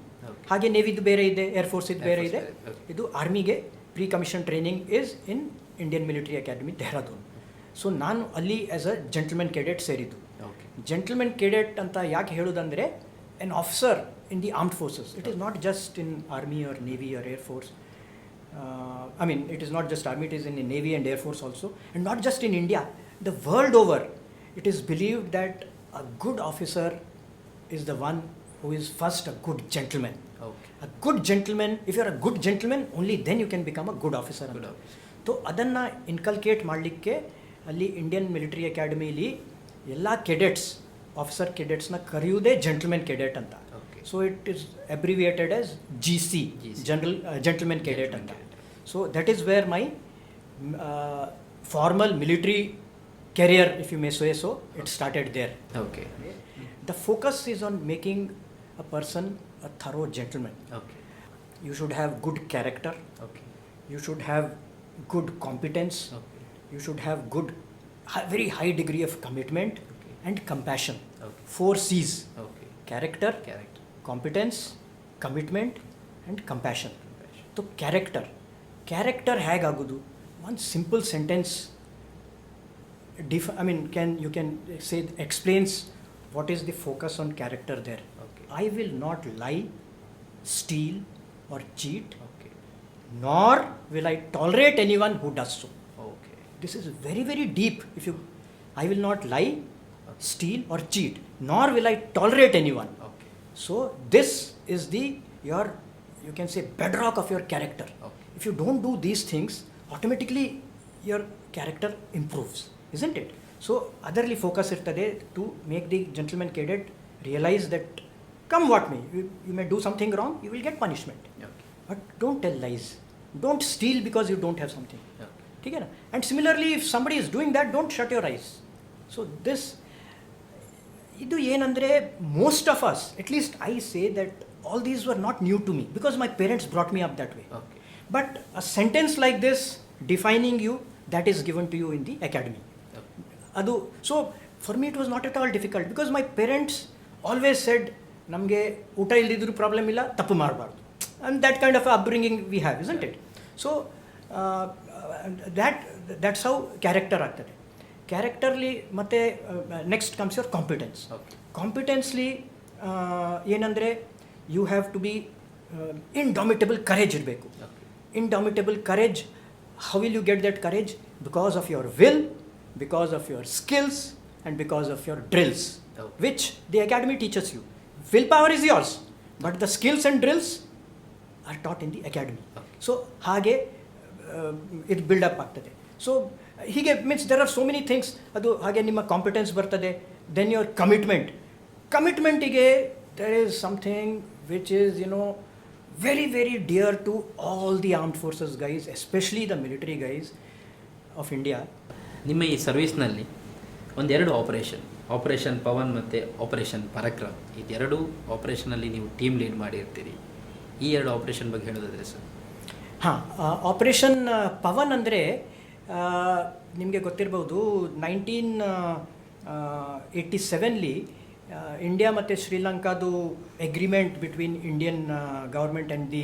ಹಾಗೆ ನೇವಿದು ಬೇರೆ ಇದೆ, ಏರ್ಫೋರ್ಸ್ ಇದು ಬೇರೆ ಇದೆ. ಇದು ಆರ್ಮಿಗೆ pre commission training is in Indian military academy, Dehradun. So ನಾನು ಅಲ್ಲಿ ಆ್ಯಸ್ ಅ ಜೆಂಟಲ್ಮೆನ್ ಕೆಡೆಟ್ ಸೇರಿದ್ದು. ಜೆಂಟಲ್ಮೆನ್ ಕೆಡೆಟ್ ಅಂತ ಯಾಕೆ ಹೇಳೋದಂದರೆ, an officer in the armed forces, it is not just in army or navy or air force. I mean, it is not just army, it is in the navy and air force also, and not just in India, the world over. It is believed that a good officer is the one who is first a good gentleman. Okay. A good gentleman, if you are a good gentleman, only then you can become a good officer. Good officer. So ಅದನ್ನು inculcate ಮಾಡಲಿಕ್ಕೆ ಅಲ್ಲಿ Indian military ಅಕಾಡೆಮಿಲಿ ಎಲ್ಲ cadets, officer ಕೆಡೆಟ್ಸ್ನ ಕರೆಯುವುದೇ gentlemen cadet ಅಂತ. So it is abbreviated as GC, gentlemen cadet ಅಂತ. So that is where my formal military career, if you may say so, it started there. Okay. The focus is on making a person a thorough gentleman. Okay. You should have good character. Okay. You should have good competence. Okay. You should have good, very high degree of commitment. Okay. And compassion. Okay. 4 C's. Okay. Character, Character. competence, commitment and compassion. So character ಹೇಗಾಗೋದು? One simple sentence you can say explains what is the focus on character there. Okay. I will not lie, steal or cheat. Okay. nor will I tolerate anyone who does so. Okay. This is very, very deep. I will not lie, steal or cheat, nor will I tolerate anyone. Okay. So this is you can say bedrock of your character. Okay. If you don't do these things, automatically your character improves, isn't it? So otherly focus irtade to make the gentleman cadet realize that come what may, you may do something wrong, you will get punishment. Okay. But don't tell lies. Don't steal because you don't have something. Okay. ठीक है ना? And similarly, if somebody is doing that, don't shut your eyes. So this, ಇದು ಏನಂದರೆ most of us, at least I say that all these were not new to me because my parents brought me up that way. Okay. But a sentence like this defining you, that is given to you in the academy. ಅದು so for me it was not at all difficult because my parents always said ನಮಗೆ ಊಟ ಇಲ್ಲದಿದ್ರೂ problem ಇಲ್ಲ, ತಪ್ಪು ಮಾಡಬಾರ್ದು. And that kind of upbringing we have, isn't it? So that's how character ಆಗ್ತದೆ. ಕ್ಯಾರೆಕ್ಟರ್ಲಿ ಮತ್ತು next comes your competence. Okay. ಕಾಂಪಿಟೆನ್ಸ್ಲಿ ಏನಂದರೆ you have to be indomitable courage ಇರಬೇಕು. Okay. Indomitable courage. How will you get that courage? Because of your will, because of your skills, and because of your drills, Okay. which the academy teaches you. Willpower is yours, but the skills and drills are taught in the academy. Okay. So ಹಾಗೆ ಇದು build up ಆಗ್ತದೆ. So ಹೀಗೆ means there are so many things. ಅದು ಹಾಗೆ ನಿಮ್ಮ competence ಬರ್ತದೆ. Then your ಕಮಿಟ್ಮೆಂಟಿಗೆ there is something which is very, very dear to all the armed forces guys, especially the military guys of India. ನಿಮ್ಮ ಈ ಸರ್ವಿಸ್ನಲ್ಲಿ ಒಂದೆರಡು ಆಪರೇಷನ್ ಪವನ್ ಮತ್ತು ಆಪರೇಷನ್ ಪರಾಕ್ರಮ್, ಇದೆರಡು ಆಪರೇಷನಲ್ಲಿ ನೀವು ಟೀಮ್ ಲೀಡ್ ಮಾಡಿರ್ತೀರಿ. ಈ ಎರಡು ಆಪರೇಷನ್ ಬಗ್ಗೆ ಹೇಳೋದಾದರೆ ಸರ್? ಹಾಂ, ಆಪರೇಷನ್ ಪವನ್ ಅಂದರೆ ನಿಮಗೆ ಗೊತ್ತಿರ್ಬೋದು 1987ಲಿ ಇಂಡಿಯಾ ಮತ್ತು ಶ್ರೀಲಂಕಾದು agreement between Indian government and the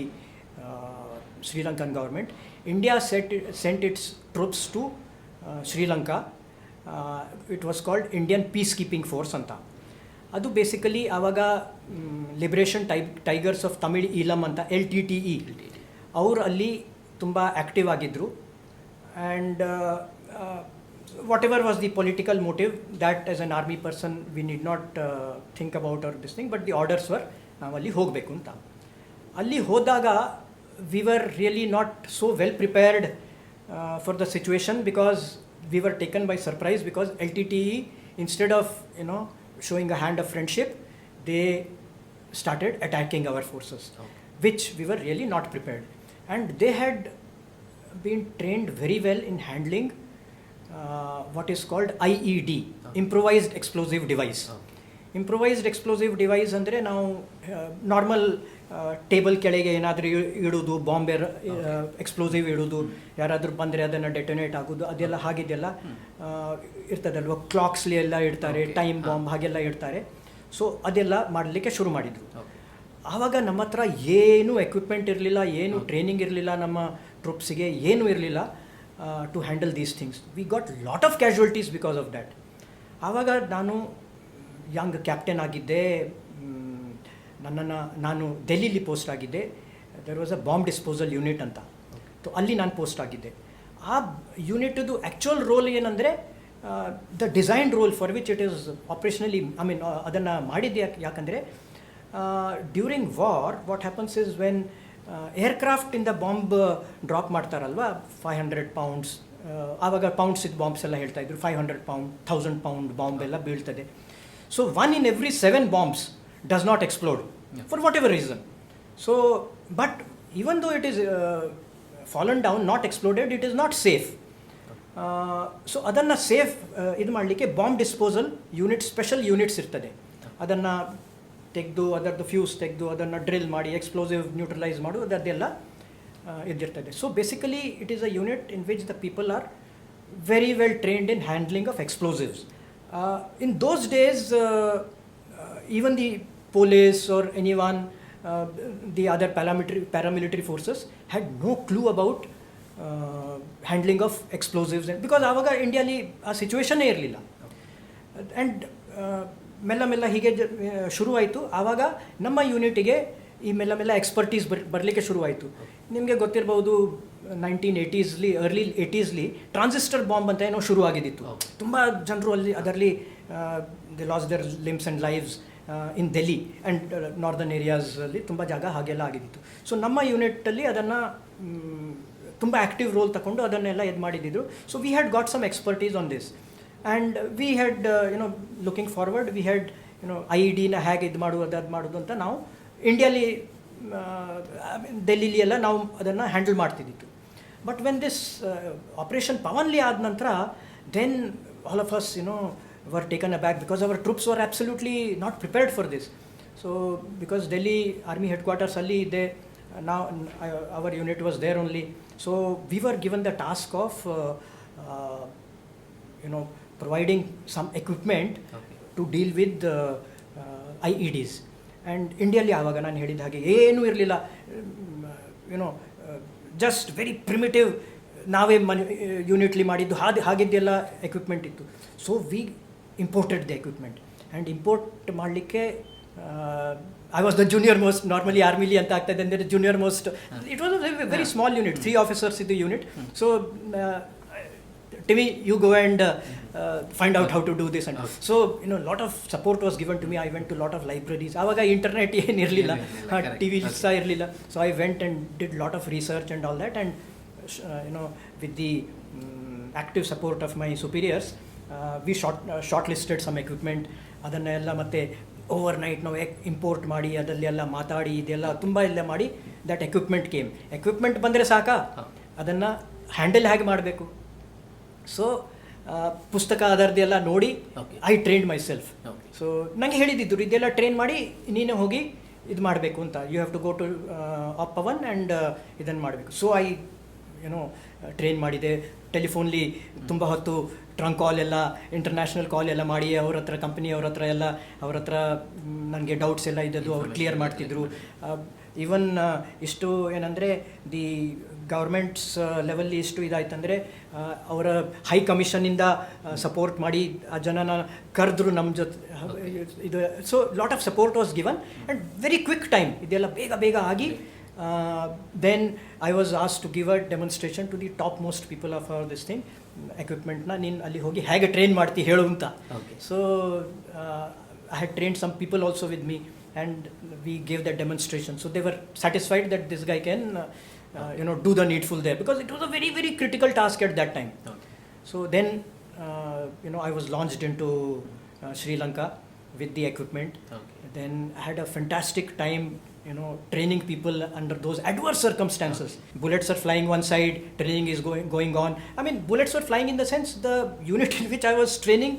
Sri Lankan government. India sent its troops to Sri Lanka. It was called Indian peace keeping force ಅಂತ. ಅದು ಬೇಸಿಕಲಿ ಆವಾಗ liberation tigers of Tamil Eelam ಅಂತ LTTE ಅವರು ಅಲ್ಲಿ ತುಂಬ ಆ್ಯಕ್ಟಿವ್ ಆಗಿದ್ದರು. And whatever was the political motive, that as an army person we need not think about or this thing, but the orders were ನಾವು ಅಲ್ಲಿ ಹೋಗಬೇಕು ಅಂತ. ಅಲ್ಲಿ ಹೋದಾಗ we were really not so well prepared for the situation because we were taken by surprise because LTTE, instead of showing a hand of friendship, they started attacking our forces. Okay. Which we were really not prepared, and they had been trained very well in handling what is called IED, improvised explosive device. Improvised explosive device ಅಂದರೆ ನಾವು normal table ಕೆಳಗೆ ಏನಾದರೂ ಇಡೋದು, Bombay explosive ಇಡೋದು, ಯಾರಾದರೂ ಬಂದರೆ ಅದನ್ನು ಡೆಟೊನೇಟ್ ಆಗೋದು, ಅದೆಲ್ಲ ಹಾಗಿದೆಲ್ಲ ಇರ್ತದಲ್ವ. ಕ್ಲಾಕ್ಸ್ಲಿ ಎಲ್ಲ ಇಡ್ತಾರೆ, ಟೈಮ್ ಬಾಂಬ್ ಹಾಗೆಲ್ಲ ಇಡ್ತಾರೆ. ಸೊ ಅದೆಲ್ಲ ಮಾಡಲಿಕ್ಕೆ ಶುರು ಮಾಡಿದರು. ಆವಾಗ ನಮ್ಮ ಹತ್ರ ಏನೂ ಎಕ್ವಿಪ್ಮೆಂಟ್ ಇರಲಿಲ್ಲ, ಏನು ಟ್ರೈನಿಂಗ್ ಇರಲಿಲ್ಲ, ನಮ್ಮ ಟ್ರೂಪ್ಸಿಗೆ ಏನೂ ಇರಲಿಲ್ಲ to handle these things. We got lot of casualties because of that. ಆವಾಗ ನಾನು ಯಂಗ್ ಕ್ಯಾಪ್ಟನ್ ಆಗಿದ್ದೆ. ನಾನು ಡೆಲ್ಲಿಲಿ ಪೋಸ್ಟ್ ಆಗಿದ್ದೆ. There was a bomb disposal unit ಅಂತ. ಸೊ ಅಲ್ಲಿ ನಾನು ಪೋಸ್ಟ್ ಆಗಿದ್ದೆ. ಆ ಯೂನಿಟ್ದು ಆ್ಯಕ್ಚುಯಲ್ ರೋಲ್ ಏನಂದರೆ the design role for which it is operationally ಅದನ್ನು ಮಾಡಿದ್ದೆ. ಯಾಕಂದರೆ during war what happens is when ಏರ್ಕ್ರಾಫ್ಟಿಂದ ಬಾಂಬ್ ಡ್ರಾಪ್ ಮಾಡ್ತಾರಲ್ವ, 500 pounds, ಆವಾಗ ಪೌಂಡ್ಸ್ ಇದು ಬಾಂಬ್ಸ್ ಎಲ್ಲ ಹೇಳ್ತಾಯಿದ್ರು, 500 pound, 1000 pound ಬಾಂಬ್ ಎಲ್ಲ ಬೀಳ್ತದೆ. So 1 in every 7 bombs does not explode for whatever reason. So but even though it is fallen down, not exploded, it is not safe. So ಅದನ್ನು safe ಇದು ಮಾಡಲಿಕ್ಕೆ bomb disposal unit, special units ಇರ್ತದೆ. ಅದನ್ನು ತೆಗೆದು ಅದರದ್ದು fuse ತೆಗೆದು ಅದನ್ನು drill ಮಾಡಿ ಎಕ್ಸ್ಪ್ಲೋಸಿವ್ ನ್ಯೂಟ್ರಲೈಸ್ ಮಾಡು, ಅದೆಲ್ಲ ಇದ್ದಿರ್ತದೆ. So basically it is a unit in which the people are very well trained in handling of explosives. In those days even the police or anyone, the other paramilitary forces had no clue about handling of explosives, because ಆವಾಗ ಇಂಡಿಯಾಲಿ ಆ ಸಿಚುವೇಶನ್ನೇ ಇರಲಿಲ್ಲ. And ಮೆಲ್ಲ ಹೀಗೆ ಶುರುವಾಯಿತು. ಆವಾಗ ನಮ್ಮ ಯೂನಿಟಿಗೆ ಈ ಮೆಲ್ಲ ಎಕ್ಸ್ಪರ್ಟೀಸ್ ಬರಲಿಕ್ಕೆ ಶುರುವಾಯಿತು. ನಿಮಗೆ ಗೊತ್ತಿರ್ಬೋದು 1980s early 80s transistor bomb ಅಂತ ಏನೋ ಶುರುವಾಗಿದ್ದಿತ್ತು. ತುಂಬ ಜನರು ಅದರಲ್ಲಿ they lost their limbs and lives in Delhi and northern ಏರಿಯಾಸಲ್ಲಿ ತುಂಬ ಜಾಗ ಹಾಗೆಲ್ಲ ಆಗಿದ್ದಿತ್ತು. ಸೊ ನಮ್ಮ ಯೂನಿಟಲ್ಲಿ ಅದನ್ನು ತುಂಬ ಆ್ಯಕ್ಟಿವ್ ರೋಲ್ ತಗೊಂಡು ಅದನ್ನೆಲ್ಲ ಇದು ಮಾಡಿದ್ದಿದ್ರು. So we had got some expertise on this and we had looking forward we had IEDನ ಹೇಗೆ ಇದು ಮಾಡೋದು ಅಂತ ನಾವು ಇಂಡಿಯಾಲಿ ಡೆಲ್ಲಿಲಿ ಎಲ್ಲ ನಾವು ಅದನ್ನು ಹ್ಯಾಂಡಲ್ ಮಾಡ್ತಿದ್ದಿತ್ತು. ಬಟ್ ವೆನ್ ದಿಸ್ ಆಪರೇಷನ್ ಪವನ್ಲಿ ಆದ ನಂತರ then all of us were taken aback because our troops were absolutely not prepared for this. So because Delhi Army headquarters alli they now our unit was there only. So we were given the task of providing some equipment to deal with IEDs. And ಇಂಡಿಯಲ್ಲಿ ಆವಾಗ ನಾನು ಹೇಳಿದ ಹಾಗೆ ಏನೂ ಇರಲಿಲ್ಲ, just very primitive ನಾವೇ ಯೂನಿಟ್ಲಿ ಮಾಡಿದ್ದು ಹಾಗಿದ್ದೆಲ್ಲ ಎಕ್ವಿಪ್ಮೆಂಟ್ ಇತ್ತು. So we imported the equipment and import ಮಾಡಲಿಕ್ಕೆ I was the junior most. Normally ಆರ್ಮಿಲಿ ಅಂತ ಆಗ್ತಾಯಿದೆ ಅಂದರೆ junior most. It was a very small unit, 3 officers ಇದು unit. So Timmy, you go and find out how to do this. And so, lot of support was given to me. I went to lot of libraries. Avaga internet ಏನು ಇರಲಿಲ್ಲ, TV ಸಹ ಇರಲಿಲ್ಲ. So I went and did lot of research and all that. And with the active support of my superiors, we shortlisted some equipment. ಅದನ್ನೆಲ್ಲ ಮತ್ತೆ overnight ನಾವು import ಮಾಡಿ ಅದರಲ್ಲೆಲ್ಲ ಮಾತಾಡಿ ಇದೆಲ್ಲ ತುಂಬ ಎಲ್ಲ ಮಾಡಿ ದಟ್ ಎಕ್ವಿಪ್ಮೆಂಟ್ ಕೇಮ್. ಎಕ್ವಿಪ್ಮೆಂಟ್ ಬಂದರೆ ಸಾಕಾ, ಅದನ್ನು ಹ್ಯಾಂಡಲ್ ಹೇಗೆ ಮಾಡಬೇಕು. ಸೊ ಪುಸ್ತಕ ಅದರದ್ದೆಲ್ಲ ನೋಡಿ I trained my self. So ನನಗೆ ಹೇಳಿದ್ದಿದ್ರು ಇದೆಲ್ಲ ಟ್ರೈನ್ ಮಾಡಿ ನೀನೇ ಹೋಗಿ ಇದು ಮಾಡಬೇಕು ಅಂತ. You have to go to Pavan and ಇದನ್ನು ಮಾಡಬೇಕು. ಸೊ ಐ ಟ್ರೈನ್ ಮಾಡಿದೆ. ಟೆಲಿಫೋನ್ಲಿ ತುಂಬ ಹೊತ್ತು ಟ್ರಂಕ್ ಕಾಲ್ ಎಲ್ಲ, ಇಂಟರ್ನ್ಯಾಷನಲ್ ಕಾಲ್ ಎಲ್ಲ ಮಾಡಿ ಅವ್ರ ಹತ್ರ ಕಂಪ್ನಿಯವ್ರ ಹತ್ರ ಎಲ್ಲ ಅವ್ರ ಹತ್ರ ನನಗೆ ಡೌಟ್ಸ್ ಎಲ್ಲ ಇದ್ದದ್ದು ಅವ್ರು ಕ್ಲಿಯರ್ ಮಾಡ್ತಿದ್ರು. ಈವನ್ ಇಷ್ಟು ಏನಂದರೆ ದಿ ಗೌರ್ಮೆಂಟ್ಸ್ ಲೆವೆಲ್ಲಿ ಇಷ್ಟು ಇದಾಯ್ತಂದರೆ ಅವರ ಹೈ ಕಮಿಷನಿಂದ ಸಪೋರ್ಟ್ ಮಾಡಿ ಆ ಜನನ ಕರೆದ್ರು ನಮ್ಮ ಜೊತೆ ಇದು. So lot of support was given and very quick time ಇದೆಲ್ಲ ಬೇಗ ಆಗಿ. Then I was asked to give a demonstration to the top most people of this thing. ಎಕ್ವಿಪ್ಮೆಂಟ್ನ ನೀನು ಅಲ್ಲಿ ಹೋಗಿ ಹೇಗೆ ಟ್ರೈನ್ ಮಾಡ್ತಿ ಹೇಳು ಅಂತ. So I had trained some people also with me and we gave that demonstration. So they were satisfied that this guy can do the needful there, because it was a very, very critical task at that time. So then I was launched into Sri Lanka with the equipment. Then I had a fantastic time training people under those adverse circumstances. Bullets are flying one side, training is going on. I mean, bullets were flying in the sense the unit in which I was training,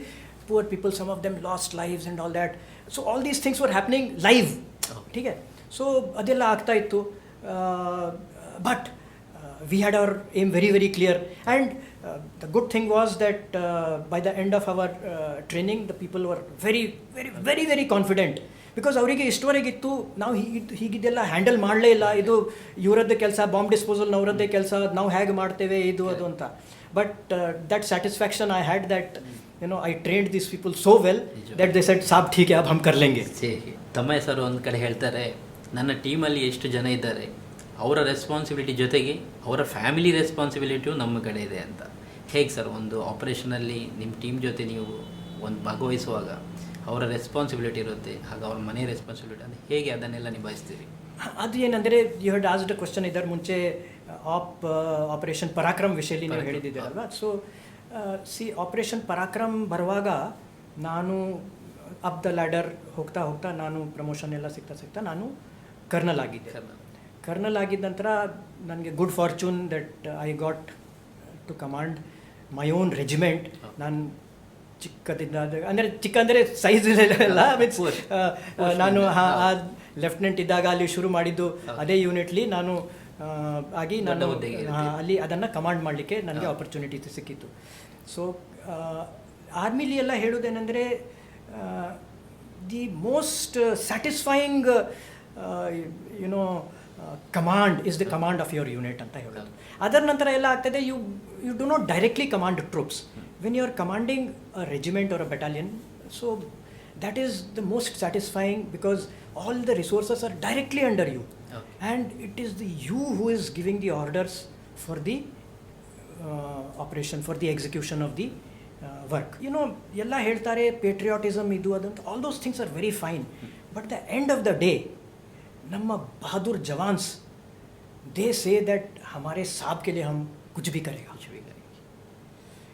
poor people, some of them lost lives and all that. So all these things were happening live. ठीक है. So ಅದೆಲ್ಲ ಆಗ್ತಾ ಇತ್ತು. But we had our aim very, very clear. And the good thing was that by the end of our training, the people were very, very, very, very confident. Because ಅವರಿಗೆ ಇಷ್ಟವರೆಗಿತ್ತು ನಾವು ಹೀಗಿದೆಲ್ಲ handle ಮಾಡಲೇ ಇಲ್ಲ, ಇದು ಇವರದ್ದೇ ಕೆಲಸ, bomb ಡಿಸ್ಪೋಸಲ್ನವರದ್ದೇ ಕೆಲಸ, ನಾವು ಹೇಗೆ ಮಾಡ್ತೇವೆ ಇದು ಅದು ಅಂತ. But that satisfaction I had that I trained these people so well that they said, ಸಾಬ್ ಠೀಕ್ ಅಬ್ ಹಮ್ ಕರ್ ಲೆಂಗೆ. ತಮ್ಮಯ್ಯ ಸರ್ ಒಂದು ಕಡೆ ಹೇಳ್ತಾರೆ, ನನ್ನ ಟೀಮಲ್ಲಿ ಎಷ್ಟು ಜನ ಇದ್ದಾರೆ, ಅವರ ರೆಸ್ಪಾನ್ಸಿಬಿಲಿಟಿ ಜೊತೆಗೆ ಅವರ ಫ್ಯಾಮಿಲಿ ರೆಸ್ಪಾನ್ಸಿಬಿಲಿಟಿಯು ನಮ್ಮ ಕಡೆ ಇದೆ ಅಂತ. ಹೇಗೆ ಸರ್ ಒಂದು ಆಪರೇಷನಲ್ಲಿ ನಿಮ್ಮ ಟೀಮ್ ಜೊತೆ ನೀವು ಒಂದು ಭಾಗವಹಿಸುವಾಗ ಅವರ ರೆಸ್ಪಾನ್ಸಿಬಿಲಿಟಿ ಇರುತ್ತೆ, ಹಾಗೆ ಅವ್ರ ಮನೆ ರೆಸ್ಪಾನ್ಸಿಬಿಲಿಟಿ ಅಂದರೆ ಹೇಗೆ ಅದನ್ನೆಲ್ಲ ನಿಭಾಯಿಸ್ತೀರಿ? ಅದು ಏನಂದರೆ you had asked a question ಇದರ ಮುಂಚೆ ಆಪರೇಷನ್ ಪರಾಕ್ರಮ್ ವಿಷಯದಲ್ಲಿ ನೀವು ಹೇಳಿದ್ದೀರಲ್ವಾ. ಸೊ ಆಪರೇಷನ್ ಪರಾಕ್ರಮ್ ಬರುವಾಗ ನಾನು ಅಪ್ ದ ಲ್ಯಾಡರ್ ಹೋಗ್ತಾ ನಾನು ಪ್ರಮೋಷನ್ ಎಲ್ಲ ಸಿಗ್ತಾ ನಾನು ಕರ್ನಲ್ ಆಗಿದ್ದೆ. ಕರ್ನಲ್ ಆಗಿದ್ದ ನಂತರ ನನಗೆ good fortune that I got to command my own regiment. ನಾನು ಚಿಕ್ಕ ಸೈಜ್ ಇಲ್ಲ, ಮೀನ್ಸ್ ನಾನು ಲೆಫ್ಟಿನೆಂಟ್ ಇದ್ದಾಗ ಅಲ್ಲಿ ಶುರು ಮಾಡಿದ್ದು ಅದೇ ಯೂನಿಟ್ಲಿ ನಾನು ಆಗಿ ನಾನು ಅಲ್ಲಿ ಅದನ್ನು ಕಮಾಂಡ್ ಮಾಡಲಿಕ್ಕೆ ನನಗೆ ಆಪರ್ಚುನಿಟಿ ಸಿಕ್ಕಿತ್ತು. ಸೊ ಆರ್ಮಿಲಿ ಎಲ್ಲ ಹೇಳೋದೇನೆಂದರೆ the most satisfying command is the command of your unit ಅಂತ ಹೇಳೋದು. ಅದರ ನಂತರ ಎಲ್ಲ ಆಗ್ತದೆ, you do not directly command troops when you are commanding a regiment or a battalion. So that is the most satisfying, because all the resources are directly under you. Okay. And it is the you who is giving the orders for the operation, for the execution of the work. ಎಲ್ಲ ಹೇಳ್ತಾರೆ patriotism ಇದು ಅದಂತ, all those things are very fine, but the end of the day ನಮ್ಮ ಬಹಾದುರ್ ಜವಾನ್ಸ್ दे say that हमारे साहब के लिए हम कुछ भी करेगा.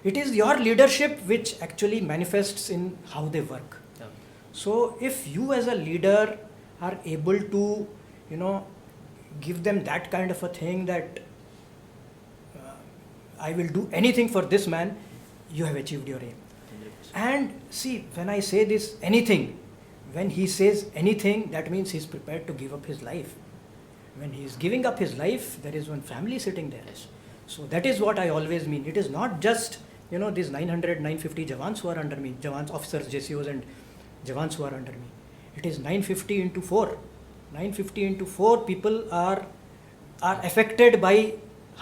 It is your leadership which actually manifests in how they work. Okay. So if you as a leader are able to, give them that kind of a thing that I will do anything for this man, you have achieved your aim. 100%. And see, when I say this anything, when he says anything, that means he's prepared to give up his life. When he is giving up his life, there is one family sitting there. Yes. So that is what I always mean. It is not just, these 900, 950 Jawans who are under me, Jawans, officers, JCOs and Jawans who are under me. It is 950 into 4. 950 into 4 people are affected by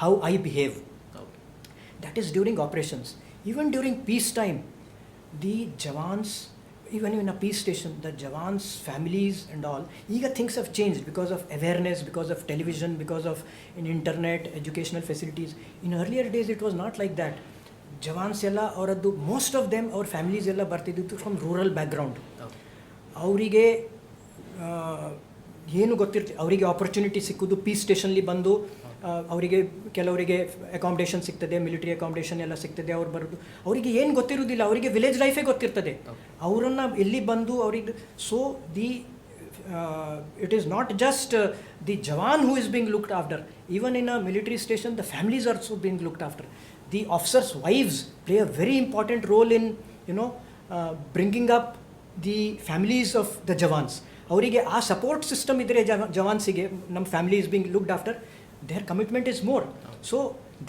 how I behave. Okay. That is during operations. Even during peacetime, the Jawans, even in a peace station, the Jawans' families and all, ಈಗ things have changed because of awareness, because of television, because of internet, educational facilities. In earlier days, it was not like that. Jawans ಎಲ್ಲ ಅವರದ್ದು, most of them, our families ಎಲ್ಲ ಬರ್ತಿದ್ದು from rural background. Okay. ಅವರಿಗೆ ಏನು ಅವರಿಗೆ opportunity ಸಿಕ್ಕೋದು piece ಸ್ಟೇಷನ್ಲಿ ಬಂದು, ಅವರಿಗೆ ಕೆಲವರಿಗೆ accommodation ಸಿಗ್ತದೆ, ಮಿಲಿಟರಿ ಅಕಾಮಿಡೇಷನ್ ಎಲ್ಲ ಸಿಗ್ತದೆ, ಅವ್ರು ಬರೋದು ಅವರಿಗೆ ಏನು ಗೊತ್ತಿರೋದಿಲ್ಲ, ಅವರಿಗೆ ವಿಲೇಜ್ ಲೈಫೇ ಗೊತ್ತಿರ್ತದೆ. ಅವರನ್ನು ಇಲ್ಲಿ ಬಂದು ಅವರಿಗೆ, so it is not just the Jawan who is being looked after. Even in a military station, the families are also being looked after. The officers' wives play a very important role in, bringing up the families of the Jawans. ಅವರಿಗೆ ಆ support system ಇದ್ದರೆ ಜವಾನ್ಸಿಗೆ, ನಮ್ಮ family is being looked after, their commitment is more. So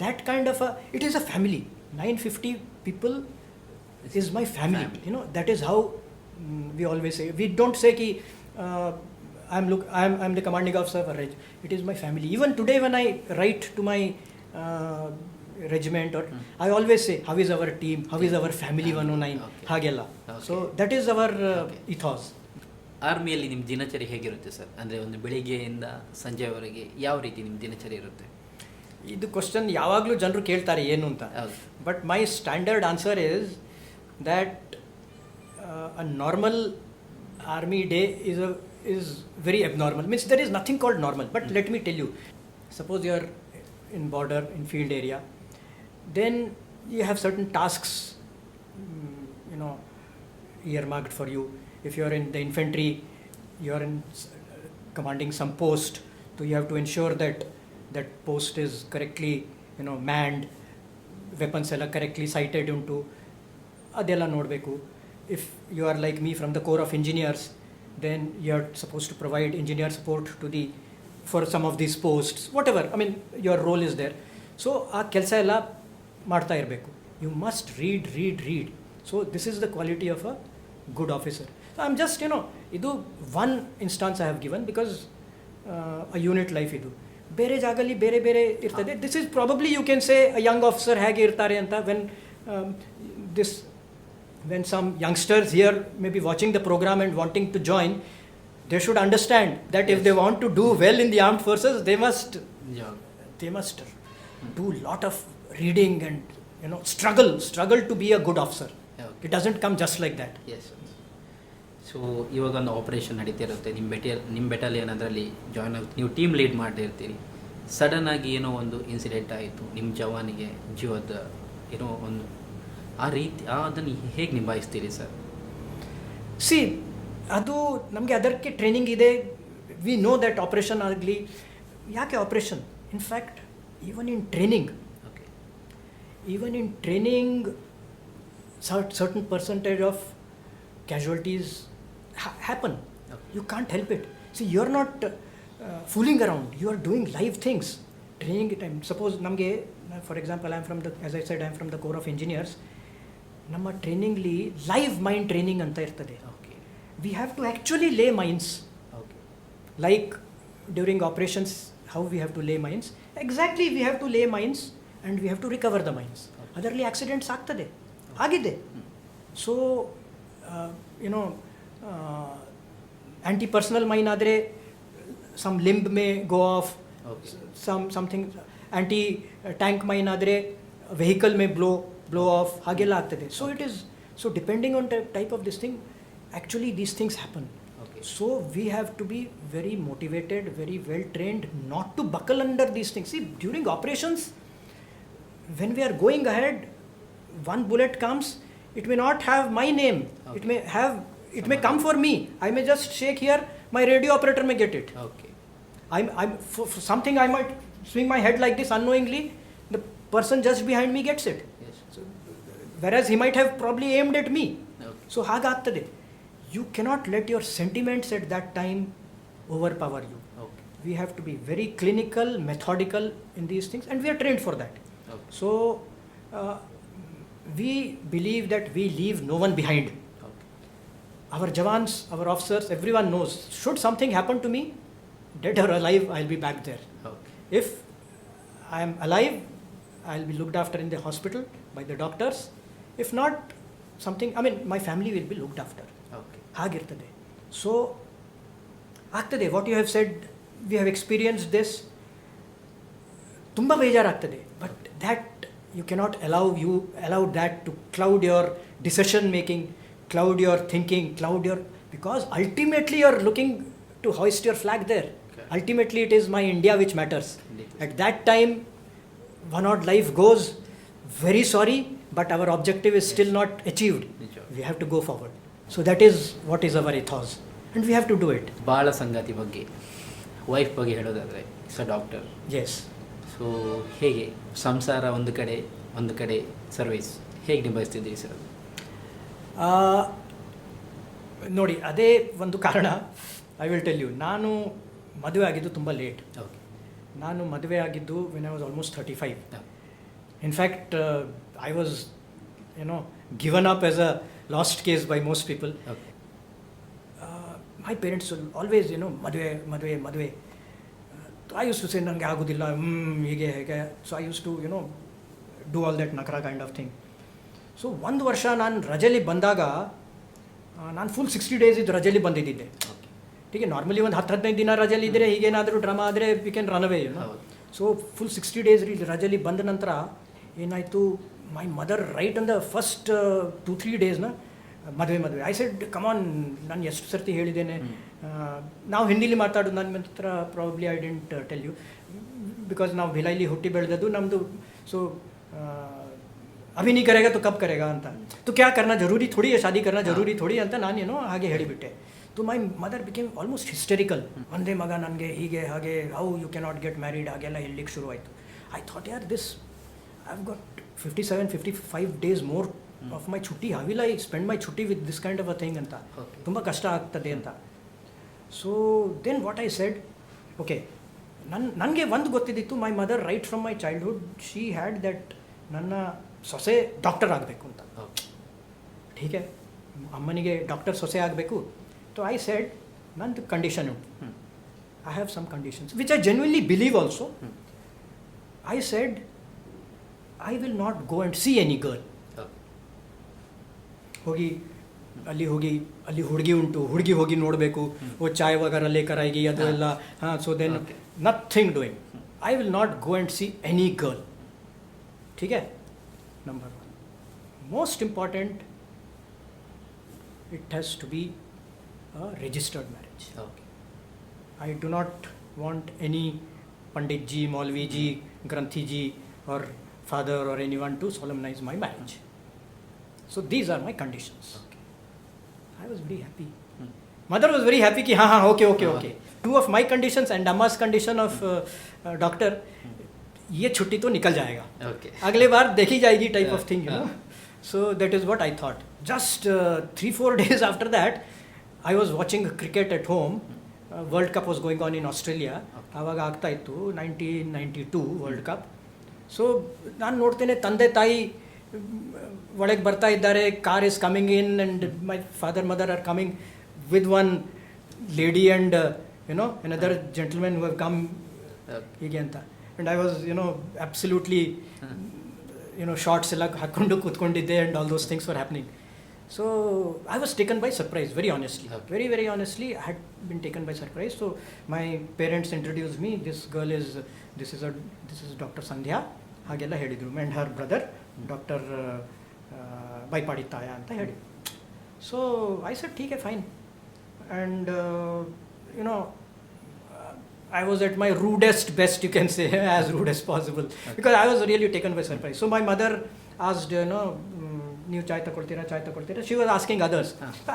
that kind of it is a family. 950 people is my family. That is how we always say. We don't say ki I'm the commanding officer of a reg. It is my family. Even today when I write to my regiment, or I always say, how is our team, how is our family 109, hagella. So that is our ethos. ಆರ್ಮಿಯಲ್ಲಿ ನಿಮ್ಮ ದಿನಚರಿ ಹೇಗಿರುತ್ತೆ sir? ಅಂದರೆ ಒಂದು ಬೆಳಿಗ್ಗೆಯಿಂದ ಸಂಜೆವರೆಗೆ ಯಾವ ರೀತಿ ನಿಮ್ಮ ದಿನಚರಿ ಇರುತ್ತೆ? ಇದು ಕ್ವಶನ್ ಯಾವಾಗಲೂ ಜನರು ಕೇಳ್ತಾರೆ ಏನು ಅಂತ. But my standard answer is that a normal army day is very abnormal. Means there is nothing called normal. But let me tell you, suppose you are in border, in field area, then you have certain tasks, earmarked for you. If you are in the infantry, you are commanding some post, so you have to ensure that that post is correctly, manned, weapons ಎಲ್ಲ correctly sighted into, ಅದೆಲ್ಲ ನೋಡಬೇಕು. If you are like me from the Corps of Engineers, then you are supposed to provide engineer support for some of these posts, whatever. I mean, your role is there. So ಆ ಕೆಲಸ ಎಲ್ಲ ಮಾಡ್ತಾ ಇರಬೇಕು. You must read. So this is the quality of a good officer. So I'm just, ಇದು one instance I have given because a unit life ಇದು. ಬೇರೆ ಜಾಗಲ್ಲಿ ಬೇರೆ ಬೇರೆ ಇರ್ತದೆ. This is probably, you can say, a young officer ಹೇಗೆ ಇರ್ತಾರೆ ಅಂತ, when some youngsters here may be watching the program and wanting to join, they should understand that if they want to do well in the armed forces, they must do lot of reading and struggle to be a good officer. It doesn't come just like that. Yes. So ಇವಾಗ ಒಂದು operation ನಡೀತಿರುತ್ತೆ, ನಿಮ್ಮ battalion ಅದರಲ್ಲಿ join ಆಗಿ ನೀವು team lead ಮಾಡಿರ್ತೀರಿ. ಸಡನ್ನಾಗಿ ಏನೋ ಒಂದು incident ಆಯಿತು, ನಿಮ್ಮ ಜವಾನಿಗೆ ಜೀವದ ಒಂದು ಆ ರೀತಿ ಅದನ್ನು ಹೇಗೆ ನಿಭಾಯಿಸ್ತೀರಿ ಸರ್? ಸಿ, ಅದು ನಮಗೆ ಅದಕ್ಕೆ ಟ್ರೈನಿಂಗ್ ಇದೆ. ವಿ ನೋ ದ್ಯಾಟ್ ಆಪ್ರೇಷನ್ ಆಗಲಿ, ಯಾಕೆ operation, in fact even in training certain percentage of casualties happen. Okay. You can't help it. See, you're not fooling around. You are doing live things. Training time. Suppose namge, for example, as I said, I'm from the Corps of Engineers. Namma training li live mine training anta irtade. Okay. We have to actually lay mines. Okay. Like during operations, how we have to lay mines. Exactly, we have to lay mines and we have to recover the mines. Otherly accidents ಆಗ್ತದೆ, ಆಗಿದೆ. So anti personnel mine ಆದರೆ some limb may go off, Okay. Something anti tank mine ಆದರೆ vehicle may blow off, ಹಾಗೆಲ್ಲ ಆಗ್ತದೆ. So it is, so depending on type of this thing, actually these things happen. Okay. So we have to be very motivated, very well trained, not to buckle under these things. See, during operations, when we are going ahead, one bullet comes, it may not have my name. Okay. It may come for me. I may just shake here, my radio operator may get it. Okay. For something I might swing my head like this unknowingly, the person just behind me gets it. Yes. So, whereas he might have probably aimed at me. Okay. So ಹಾಗಾಗ್ತದೆ. You cannot let your sentiments at that time overpower you. Okay. We have to be very clinical, methodical in these things, and we are trained for that. Okay. So we believe that we leave no one behind. Okay. Our jawans, our officers, everyone knows, should something happen to me, dead or alive, I'll be back there. Okay. If I am alive, I'll be looked after in the hospital by the doctors. If not, my family will be looked after. Okay. ಹಾಗಿರ್ತದೆ. So ಆಗ್ತದೆ, what you have said, we have experience this, ತುಂಬ ಬೇಜಾರಾಗ್ತದೆ. But that you cannot allow that to cloud your decision making, cloud your thinking, cloud your, because ultimately you are looking to hoist your flag there. Okay. Ultimately it is my India which matters. Indeed. At that time, one odd life goes, very sorry, but our objective is still not achieved. ನಿಜ. We have to go forward. So that is what is our ethos, and we have to do it. ಬಾಳ ಸಂಗಾತಿ ಬಗ್ಗೆ, wife ಬಗ್ಗೆ ಹೇಳೋದಾದರೆ, doctor. Yes. So ಹೇಗೆ ಸಂಸಾರ ಒಂದು ಕಡೆ ಸರ್ವಿಸ್ ಹೇಗೆ ನಿಭಾಯಿಸ್ತಿದ್ದೀರಿ ಸರ್? ನೋಡಿ, ಅದೇ ಒಂದು ಕಾರಣ. ಐ ವಿಲ್ ಟೆಲ್ ಯು, ನಾನು ಮದುವೆ ಆಗಿದ್ದು ತುಂಬ ಲೇಟ್. ಓಕೆ. ನಾನು ಮದುವೆ ಆಗಿದ್ದು when I was almost 35. Yeah. In fact, I was, given up as a lost case by most people. Okay. My parents will always, madve. I used to say, nange agudilla, hige. So I used to, do all that nakra kind of thing. So ಒಂದು ವರ್ಷ ನಾನು ರಜೆಲಿ ಬಂದಾಗ, ನಾನು full 60 days ಇದು ರಜೆಲಿ ಬಂದಿದ್ದೆ. Okay. ಹೀಗೆ normally ಒಂದು 10-15 ದಿನ ರಜೆಲಿ ಇದ್ದರೆ, ಹೀಗೇನಾದರೂ ಡ್ರಾಮಾ ಆದರೆ ವಿ ಕ್ಯಾನ್ ರನ್ ಅವೇ. ಹೌದು. ಸೊ ಫುಲ್ 60 days ರಜೆಲಿ ಬಂದ ನಂತರ ಏನಾಯಿತು, ಮೈ mother right on the first 2-3 ಡೇಸ್ನ ಮದುವೆ. ಐ ಸೆಡ್, ಕಮಾನ್, ನಾನು ಎಷ್ಟು ಸರ್ತಿ ಹೇಳಿದ್ದೇನೆ, ನಾವು ಹಿಂದಿಲಿ ಮಾತಾಡೋದು, ನನ್ನ ಹತ್ರ probably I didn't tell you, because ನಾವು ಭಿಲೈಲಿ ಹುಟ್ಟಿ ಬೆಳೆದದ್ದು ನಮ್ಮದು. ಸೊ ಅಭಿ ನೀ ಕರೆಗಾ ತು ಕಬ್ ಕರೆಗಾ ಅಂತ, ತು ಕ್ಯಾ ಕರ್ನಾ ಜರೂರಿ ಥೋಡಿ, ಶಾದಿ ಕರ್ನಾ ಜರೂರಿ ಥೋಡಿ ಅಂತ ನಾನೇನೋ ಹಾಗೆ ಹೇಳಿಬಿಟ್ಟೆ. So my mother became almost hysterical. ಒಂದೇ ಮಗ ನನಗೆ, ಹೀಗೆ ಹಾಗೆ, how you cannot get married, ಹಾಗೆಲ್ಲ ಹೇಳಲಿಕ್ಕೆ ಶುರುವಾಯಿತು. ಐ ಥಾಟ್, ಯಾರ್ this, I have got 57-55 days more of my chutti. How will I spend my chutti with this kind of a thing ಅಂತ. Okay. ತುಂಬ ಕಷ್ಟ ಆಗ್ತದೆ ಅಂತ. So then what I said, okay, ನನಗೆ ಒಂದು ಗೊತ್ತಿದ್ದಿತ್ತು, my mother right from my childhood she had that ನನ್ನ ಸೊಸೆ ಡಾಕ್ಟರ್ ಆಗಬೇಕು ಅಂತ. ಓಕೆ. ಹೀಗೆ ಅಮ್ಮನಿಗೆ ಡಾಕ್ಟರ್ ಸೊಸೆ ಆಗಬೇಕು. ಸೊ ಐ ಸೆಡ್, ನಂದು ಕಂಡೀಷನ್ ಉಂಟು, I have some conditions which I genuinely believe also. I said, I will not go and see any girl. ಅಲ್ಲಿ ಹುಡುಗಿ ಉಂಟು, ಹುಡುಗಿ ಹೋಗಿ ನೋಡಬೇಕು, ಓ ಚಾಯ್ ವಗರ ಲೇಕರ್ ಆಗಿ ಅದು ಎಲ್ಲ. So then nothing doing. I will not go and see any girl. ठीक है. Number 1, most important, it has to be a registered marriage. Okay. I do not want any Pandit ji, Maulvi ji, Granthi ji or father or anyone to solemnize my marriage. So these are my conditions. Okay. I was very happy. Mother was very happy ki okay. Two of my conditions and Amma's condition of doctor, ये छुट्टी तो निकल जाएगा, Okay. अगले बार देखी जाएगी type Yeah. Of thing, So that is what I thought. Just 3-4 days after that, I was watching cricket at home. World Cup was going on in Australia. ಆವಾಗ ಆಗ್ತಾ ಇತ್ತು 1992 ವರ್ಲ್ಡ್ ಕಪ್. ಸೊ ನಾನು ನೋಡ್ತೇನೆ, ತಂದೆ ತಾಯಿ ಒಳಗೆ ಬರ್ತಾ ಇದ್ದಾರೆ, car is coming in and my father mother are coming with one lady and another gentlemen who have come ಹೀಗೆ ಅಂತ. And I was absolutely shorts ಎಲ್ಲ ಹಾಕ್ಕೊಂಡು ಕೂತ್ಕೊಂಡಿದ್ದೆ, and all those things were happening. So I was taken by surprise, very honestly. Okay. Very, very honestly, I had been taken by surprise. So my parents introduced me. This girl is, this is Dr. Sandhya. ಹಾಗೆಲ್ಲ ಹೇಳಿದರು. And her brother, Dr. ಬೈಪಾಡಿತಾಯ ಅಂತ ಹೇಳಿ. So I said, ठीक है, fine. And you know, I was at my rudest best, you can say, as rude as possible, because I was really taken by surprise. So my mother asked, ನೀವು ಚಾಯ್ ತಗೊಳ್ತೀರಾ? She was asking others.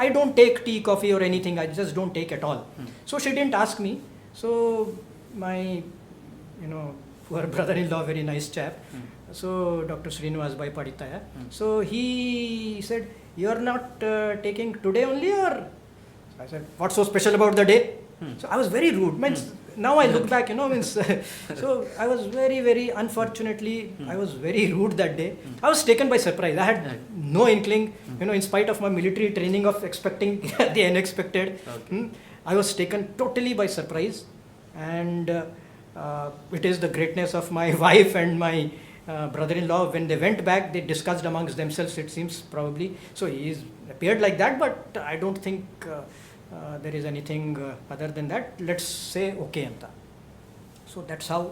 I don't take tea, coffee or anything. I just don't take at all. So she didn't ask me. So my, poor brother-in-law, very nice chap. So Dr. Srinivas Baipaditaya. So he said, you're not taking today only, or? So I said, what's so special about the day? So I was very rude. Means now I look back, so I was very, very unfortunately, I was very rude that day. I was taken by surprise. I had no inkling, in spite of my military training of expecting the unexpected. Okay. I was taken totally by surprise, and it is the greatness of my wife and my brother-in-law. When they went back, they discussed amongst themselves, it seems, probably. So he appeared like that, but I don't think there is anything other than that. Let's say okay anta. So that's how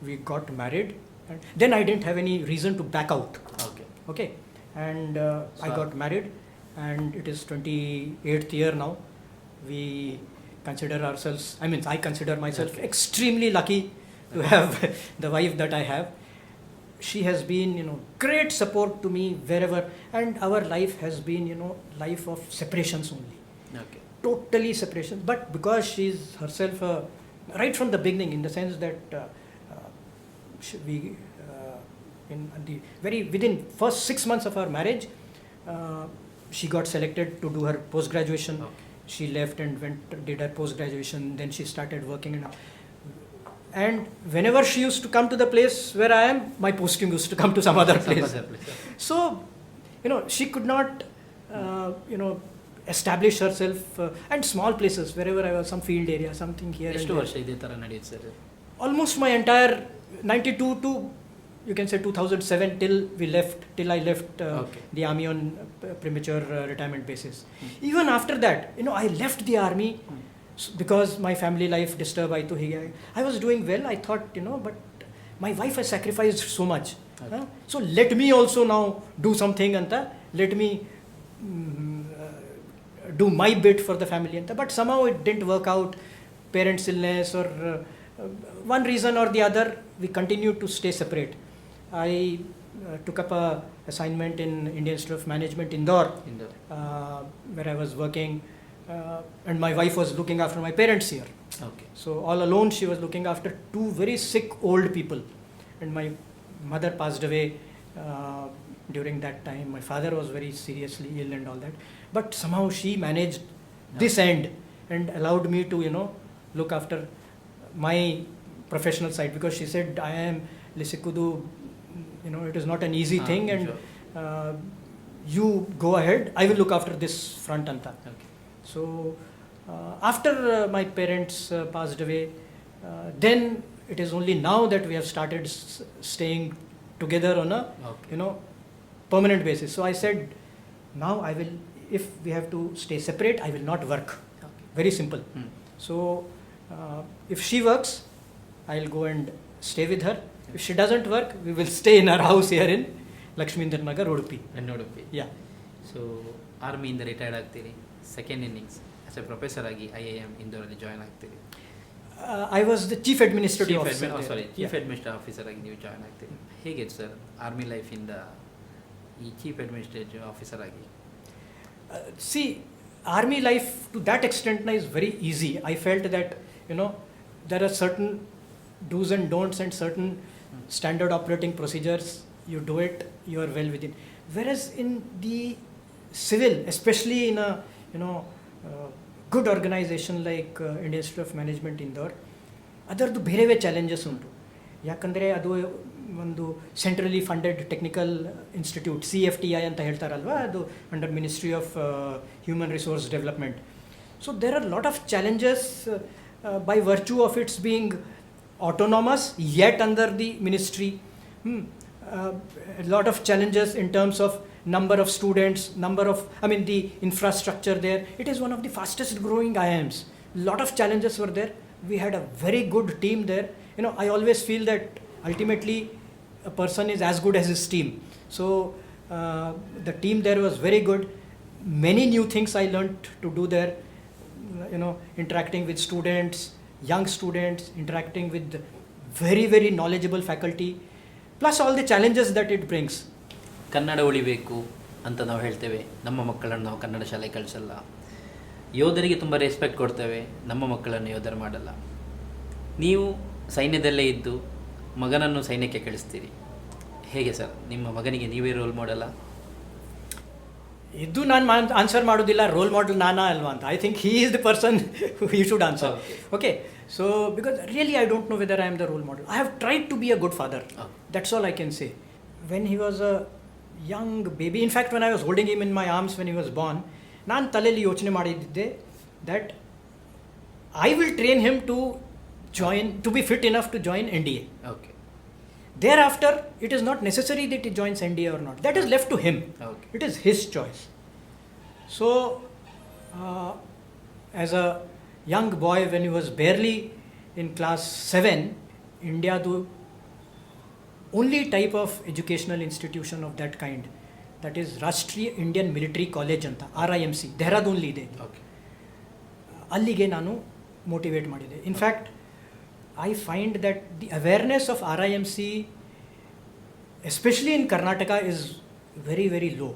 we got married, and then I didn't have any reason to back out. Okay, and I got married, and it is 28th year now. We consider ourselves, I consider myself extremely lucky to have the wife that I have. She has been, great support to me wherever, and our life has been, life of separations only. Okay. Totally separation, but because she's herself right from the beginning, in the sense that we in the within first 6 months of our marriage, she got selected to do her post graduation. Okay. She left and did her post graduation. Then she started working, and whenever she used to come to the place where I am, my posting used to come to some other place. So she could not establish herself, and small places wherever I was, some field area, something here and ಎಷ್ಟು there. ವರ್ಷ ಇದೇ ಥರ ನಡೆಯುತ್ತೆ sir? Almost my entire 92 to, you can say, 2007, till I left Okay. the army on premature retirement basis. Even after that, I left the army because my family life disturbed. I was doing well, I thought, but my wife has sacrificed so much. Okay. So let me also now do something anta. Let me do my bit for the family anta. But somehow it didn't work out. Parents' illness or one reason or the other, we continued to stay separate. I took up a assignment in Indian Institute of Management, Indore, where I was working, and my wife was looking after my parents here. Okay. So all alone she was looking after 2 very sick old people, and my mother passed away during that time. My father was very seriously ill and all that, but somehow she managed this end and allowed me to look after my professional side, because she said, I am Lisikudu, it is not an easy thing, and sure. You go ahead, I will look after this front anta. Okay. So after my parents passed away, then it is only now that we have started staying together on a Okay. permanent basis. So I said, now I will, if we have to stay separate, I will not work. Okay. Very simple. So if she works, I'll go and stay with her. If she doesn't work, we will stay in our house here in Lakshmindra Nagar, Udupi. Udupi. Yeah. So ಆರ್ಮಿಯಿಂದ retired ಆಗ್ತೀರಿ, second innings as a professor ಆಗಿ IIM ಇಂದೋರಲ್ಲಿ join ಆಗ್ತೀರಿ. I was the chief administrative officer. Chief administrative officer ಆಗಿ ನೀವು join ಆಗ್ತೀರಿ. ಹೇಗೆ sir army ಲೈಫಿಂದ ಈ ಚೀಫ್ ಅಡ್ಮಿನಿಸ್ಟ್ರೇಟಿವ್ ಆಫೀಸರ್ ಆಗಿ? See, army life to that extent is very easy. I felt that there are certain do's and don'ts and certain standard operating procedures. You do it, you are well within. Whereas in the civil, especially in a good organization like Indian Institute of Management Indore, ಅದರದ್ದು ಬೇರೆ challenges ಉಂಟು. ಯಾಕಂದರೆ ಅದು ಒಂದು centrally funded technical institute, CFTI ಅಂತ ಹೇಳ್ತಾರಲ್ವ, ಅದು under ministry of human resource development. So there are lot of challenges by virtue of its being autonomous yet under the ministry. A lot of challenges in terms of number of students, the infrastructure there. It is one of the fastest growing IIMs. Lot of challenges were there. We had a very good team there. I always feel that ultimately a person is as good as his team. So the team there was very good. Many new things I learned to do there. Interacting with students, young students, interacting with very, very knowledgeable faculty, plus all the challenges that it brings. Kannada ಉಳಿಬೇಕು ಅಂತ ನಾವು ಹೇಳ್ತೇವೆ, ನಮ್ಮ ಮಕ್ಕಳನ್ನು ನಾವು ಕನ್ನಡ ಶಾಲೆ ಕಳಿಸಲ್ಲ. ಯೋಧರಿಗೆ ತುಂಬ ರೆಸ್ಪೆಕ್ಟ್ ಕೊಡ್ತೇವೆ, ನಮ್ಮ ಮಕ್ಕಳನ್ನು ಯೋಧರು ಮಾಡಲ್ಲ. ನೀವು ಸೈನ್ಯದಲ್ಲೇ ಇದ್ದು ಮಗನನ್ನು ಸೈನ್ಯಕ್ಕೆ ಕಳಿಸ್ತೀರಿ, ಹೇಗೆ ಸರ್? ನಿಮ್ಮ ಮಗನಿಗೆ ನೀವೇ ರೋಲ್ ಮಾಡಲ್ಲ? ಇದು ನಾನು ಆನ್ಸರ್ ಮಾಡೋದಿಲ್ಲ, ರೋಲ್ ಮಾಡೆಲ್ ನಾನಾ ಅಲ್ವಾ ಅಂತ. I think he is the person he should answer. Okay, so because really I don't know whether I am the role model. I have tried to be a good father. That's all I can say. When he was a young baby, in fact when I was holding him in my arms when he was born, ನಾನು ತಲೆಯಲ್ಲಿ ಯೋಚನೆ ಮಾಡಿದ್ದೆ that I will train him to be fit enough to join NDA. Okay. Thereafter it is not necessary that he joins NDA or not. That is left to him. Okay. It is his choice. So as a young boy, when he was barely in class 7, India do only type of educational institution of that kind, that is Rashtriya Indian Military College anta, RIMC, ಡೆಹ್ರಾಡೂನ್ಲಿ ಇದೆ. Okay. ಅಲ್ಲಿಗೆ ನಾನು motivate ಮಾಡಿದೆ. In fact I find that the awareness of RIMC especially in Karnataka is very very low.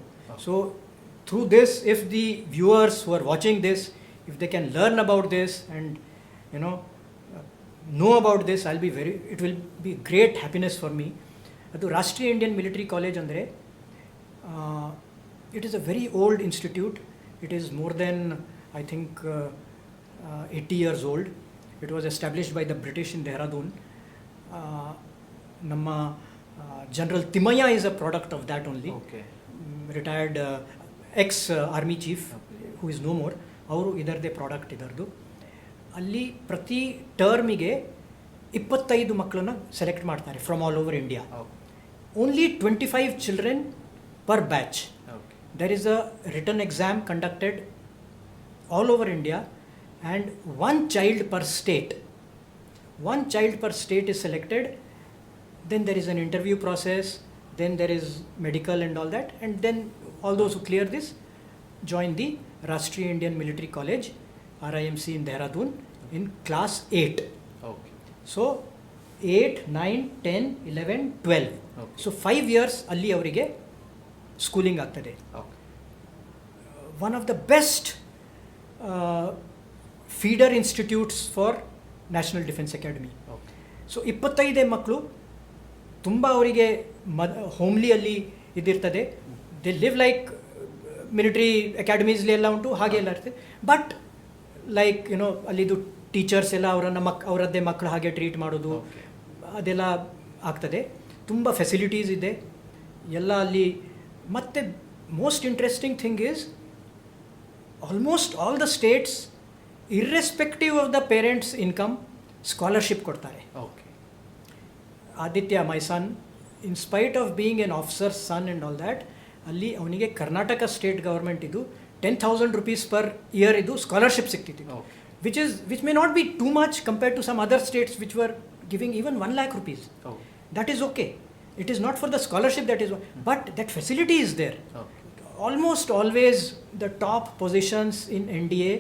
So through this, if the viewers ಹು are watching this, if they can learn about this and know about this, it will be great happiness for me. ಅದು ರಾಷ್ಟ್ರೀಯ Indian military college ಅಂದರೆ it is a very old institute. It is more than, I think, 80 years old. It was established by the British in Dehradun. ನಮ್ಮ General Timaya is a product of that only. Okay. Retired ex-army chief, who is no more. ಅವರು ಇದರದೇ product ಇದರದು. ಅಲ್ಲಿ ಪ್ರತಿ ಟರ್ಮಿಗೆ 25 ಮಕ್ಕಳನ್ನು select ಮಾಡ್ತಾರೆ from all over India. Only 25 children per batch. There is a written exam conducted all over India and one child per state. One child per state is selected, then there is an interview process, then there is medical and all that, and then all those who clear this join the Rashtriya Indian Military College, RIMC in Dehradun, in class 8. Okay. So 8, 9, 10, 11, 12. Okay. So 5 years ಅಲ್ಲಿ ಅವರಿಗೆ schooling ಆಗ್ತದೆ. Okay. One of the best feeder institutes for national defence academy. So 25 ಮಕ್ಕಳು ತುಂಬ ಅವರಿಗೆ ಹೋಮ್ಲಿಯಲ್ಲಿ ಇದಿರ್ತದೆ. They live like military ಅಕಾಡೆಮೀಸ್ಲಿ ಎಲ್ಲ ಉಂಟು, ಹಾಗೆ ಎಲ್ಲ ಇರ್ತದೆ. ಬಟ್ ಲೈಕ್ ಅಲ್ಲಿದು ಟೀಚರ್ಸ್ ಎಲ್ಲ ಅವರದ್ದೇ ಮಕ್ಕಳು ಹಾಗೆ ಟ್ರೀಟ್ ಮಾಡೋದು ಅದೆಲ್ಲ ಆಗ್ತದೆ. ತುಂಬ ಫೆಸಿಲಿಟೀಸ್ ಇದೆ ಎಲ್ಲ ಅಲ್ಲಿ. ಮತ್ತು most interesting thing is almost all the states, irrespective of the parents' income, scholarship ಕೊಡ್ತಾರೆ. Okay. Aditya, my son, in spite of being an officer son and all that, ಅಲ್ಲಿ ಅವನಿಗೆ ಕರ್ನಾಟಕ ಸ್ಟೇಟ್ ಗೌರ್ಮೆಂಟ್ ಇದು 10,000 rupees per year ಇದು scholarship ಸಿಗ್ತಿತ್ತು. Which may not be too much compared to some other states which were giving even 1 lakh rupees. That is okay. It is not for the scholarship, that is, but that facility is there. Almost always the top positions in NDA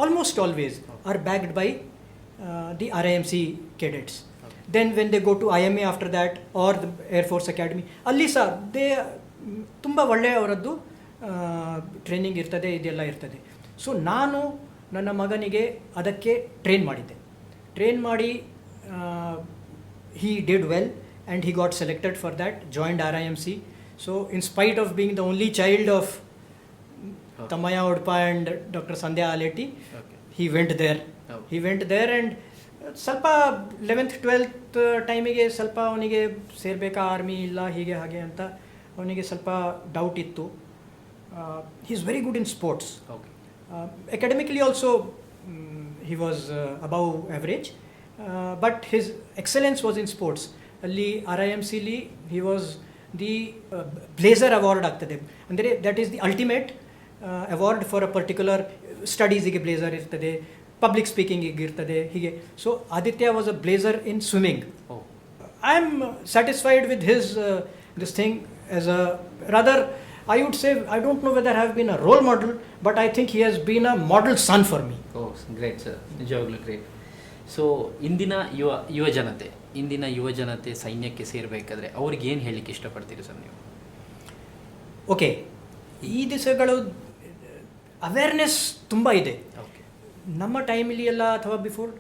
almost always are backed by the RIMC cadets. Then when they go to IMA after that or the Air Force Academy, ಅಲ್ಲಿ ಸಹ ತುಂಬ ಒಳ್ಳೆಯವರದ್ದು training ಇರ್ತದೆ, ಇದೆಲ್ಲ ಇರ್ತದೆ. So ನಾನು ನನ್ನ ಮಗನಿಗೆ ಅದಕ್ಕೆ ಟ್ರೈನ್ ಮಾಡಿದ್ದೆ. ಟ್ರೈನ್ ಮಾಡಿ he did well and he got selected for that, joined RIMC. So in spite of being the only child of Tamaya Odpa and Dr. Sandhya Aleti, he went there. He went there and ಸ್ವಲ್ಪ 11th 12th ಟೈಮಿಗೆ ಸ್ವಲ್ಪ ಅವನಿಗೆ ಸೇರಬೇಕಾ army ಇಲ್ಲ ಹೀಗೆ ಹಾಗೆ ಅಂತ ಅವನಿಗೆ ಸ್ವಲ್ಪ ಡೌಟ್ ಇತ್ತು. He is very good in sports. Academically also he was above average, but his excellence was in sports. ಅಲ್ಲಿ RIMCಲಿ he was the blazer award ಆಗ್ತದೆ. ಅಂದರೆ that is the ultimate award for a particular ಸ್ಟಡೀಸಿಗೆ blazer ಇರ್ತದೆ, public ಸ್ಪೀಕಿಂಗಿಗೆ ಇರ್ತದೆ, ಹೀಗೆ. So Aditya was a blazer in swimming. ಓ I am satisfied with his this thing as a rather, I would say, I don't know whether I have been a role model, but I think he has been a model son for me. Oh great sir, ನಿಜವಾಗ್ಲೂ great. So ಇಂದಿನ ಯುವ ಜನತೆ ಸೈನ್ಯಕ್ಕೆ ಸೇರಬೇಕಾದ್ರೆ ಅವ್ರಿಗೆ ಏನು ಹೇಳಲಿಕ್ಕೆ ಇಷ್ಟಪಡ್ತೀರಿ sir ನೀವು? ಓಕೆ, ಈ ದಿವಸಗಳು ಅವೇರ್ನೆಸ್ ತುಂಬ ಇದೆ. ಓಕೆ, ನಮ್ಮ ಟೈಮಲ್ಲಿ ಎಲ್ಲ ಅಥವಾ ಬಿಫೋರ್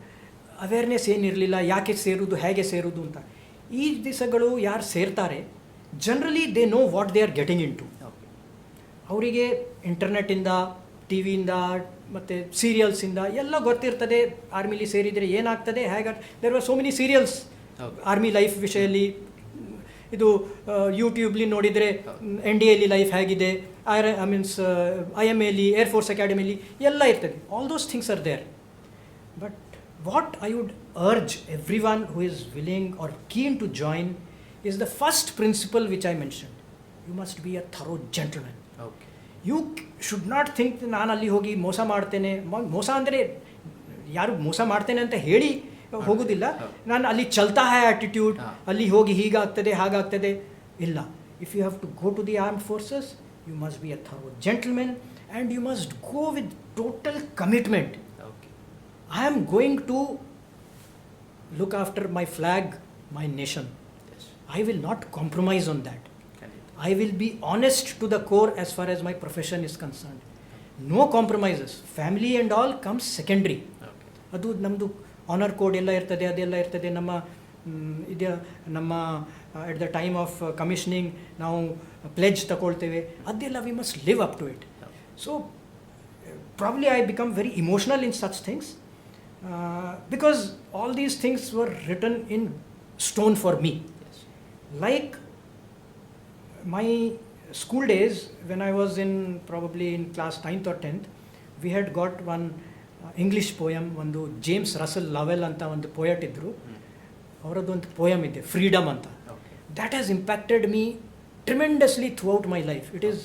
ಅವೇರ್ನೆಸ್ ಏನಿರಲಿಲ್ಲ, ಯಾಕೆ ಸೇರುವುದು, ಹೇಗೆ ಸೇರುವುದು ಅಂತ. ಈ ದಿವಸಗಳು ಯಾರು ಸೇರ್ತಾರೆ, generally they know what they are getting into. Okay, ಅವರಿಗೆ ಇಂಟರ್ನೆಟ್ಟಿಂದ, ಟಿ ವಿಯಿಂದ ಮತ್ತು ಸೀರಿಯಲ್ಸಿಂದ ಎಲ್ಲ ಗೊತ್ತಿರ್ತದೆ. ಆರ್ಮಿಲಿ ಸೇರಿದರೆ ಏನಾಗ್ತದೆ, ಹೇಗೆ. There are so many serials army life ವಿಷಯದಲ್ಲಿ. ಇದು ಯೂಟ್ಯೂಬ್ಲಿ ನೋಡಿದರೆ NDA ಲೈಫ್ ಹೇಗಿದೆ, IMA ಏರ್ಫೋರ್ಸ್ ಅಕಾಡೆಮಿಲಿ ಎಲ್ಲ ಇರ್ತದೆ. All those things are there. But what I would urge everyone who is willing or keen to join is the first principle which I mentioned. You must be a thorough gentleman. Okay, You should not think ನಾನು ಅಲ್ಲಿ ಹೋಗಿ ಮೋಸ ಮಾಡ್ತೇನೆ. ಮೋಸ ಅಂದರೆ ಯಾರು ಮೋಸ ಮಾಡ್ತೇನೆ ಅಂತ ಹೇಳಿ ಹೋಗೋದಿಲ್ಲ. ನಾನು ಅಲ್ಲಿ ಚಲ್ತಾ ಹೈ ಆಟಿಟ್ಯೂಡ್, ಅಲ್ಲಿ ಹೋಗಿ ಹೀಗಾಗ್ತದೆ ಹಾಗಾಗ್ತದೆ ಇಲ್ಲ. If you have to go to the armed forces, you must be a thorough gentlemen and you must go with total commitment. Okay, I am going to look after my flag, my nation. Yes, I will not compromise on that. ಖಂಡಿತ. I will be honest to the core as far as my profession is concerned. No compromises. Family and all comes secondary. Okay, ಅದು ನಮ್ಮದು honour code ಎಲ್ಲ ಇರ್ತದೆ, ಅದೆಲ್ಲ ಇರ್ತದೆ. ನಮ್ಮ at the time of commissioning ನಾವು pledge ತಗೊಳ್ತೇವೆ, ಅದೆಲ್ಲ we must live up to it. So probably I become very emotional in such things. Because all these things were written in stone for me. Yes, Like my school days, when I was probably in class 9th or 10th, we had got one English poem. ಒಂದು James Russell Laval ಅಂತ ಒಂದು poet ಇದ್ದರು, ಅವರದ್ದು ಒಂದು poem ಇದೆ, freedom ಅಂತ. Okay, That has impacted me tremendously throughout my life. It is,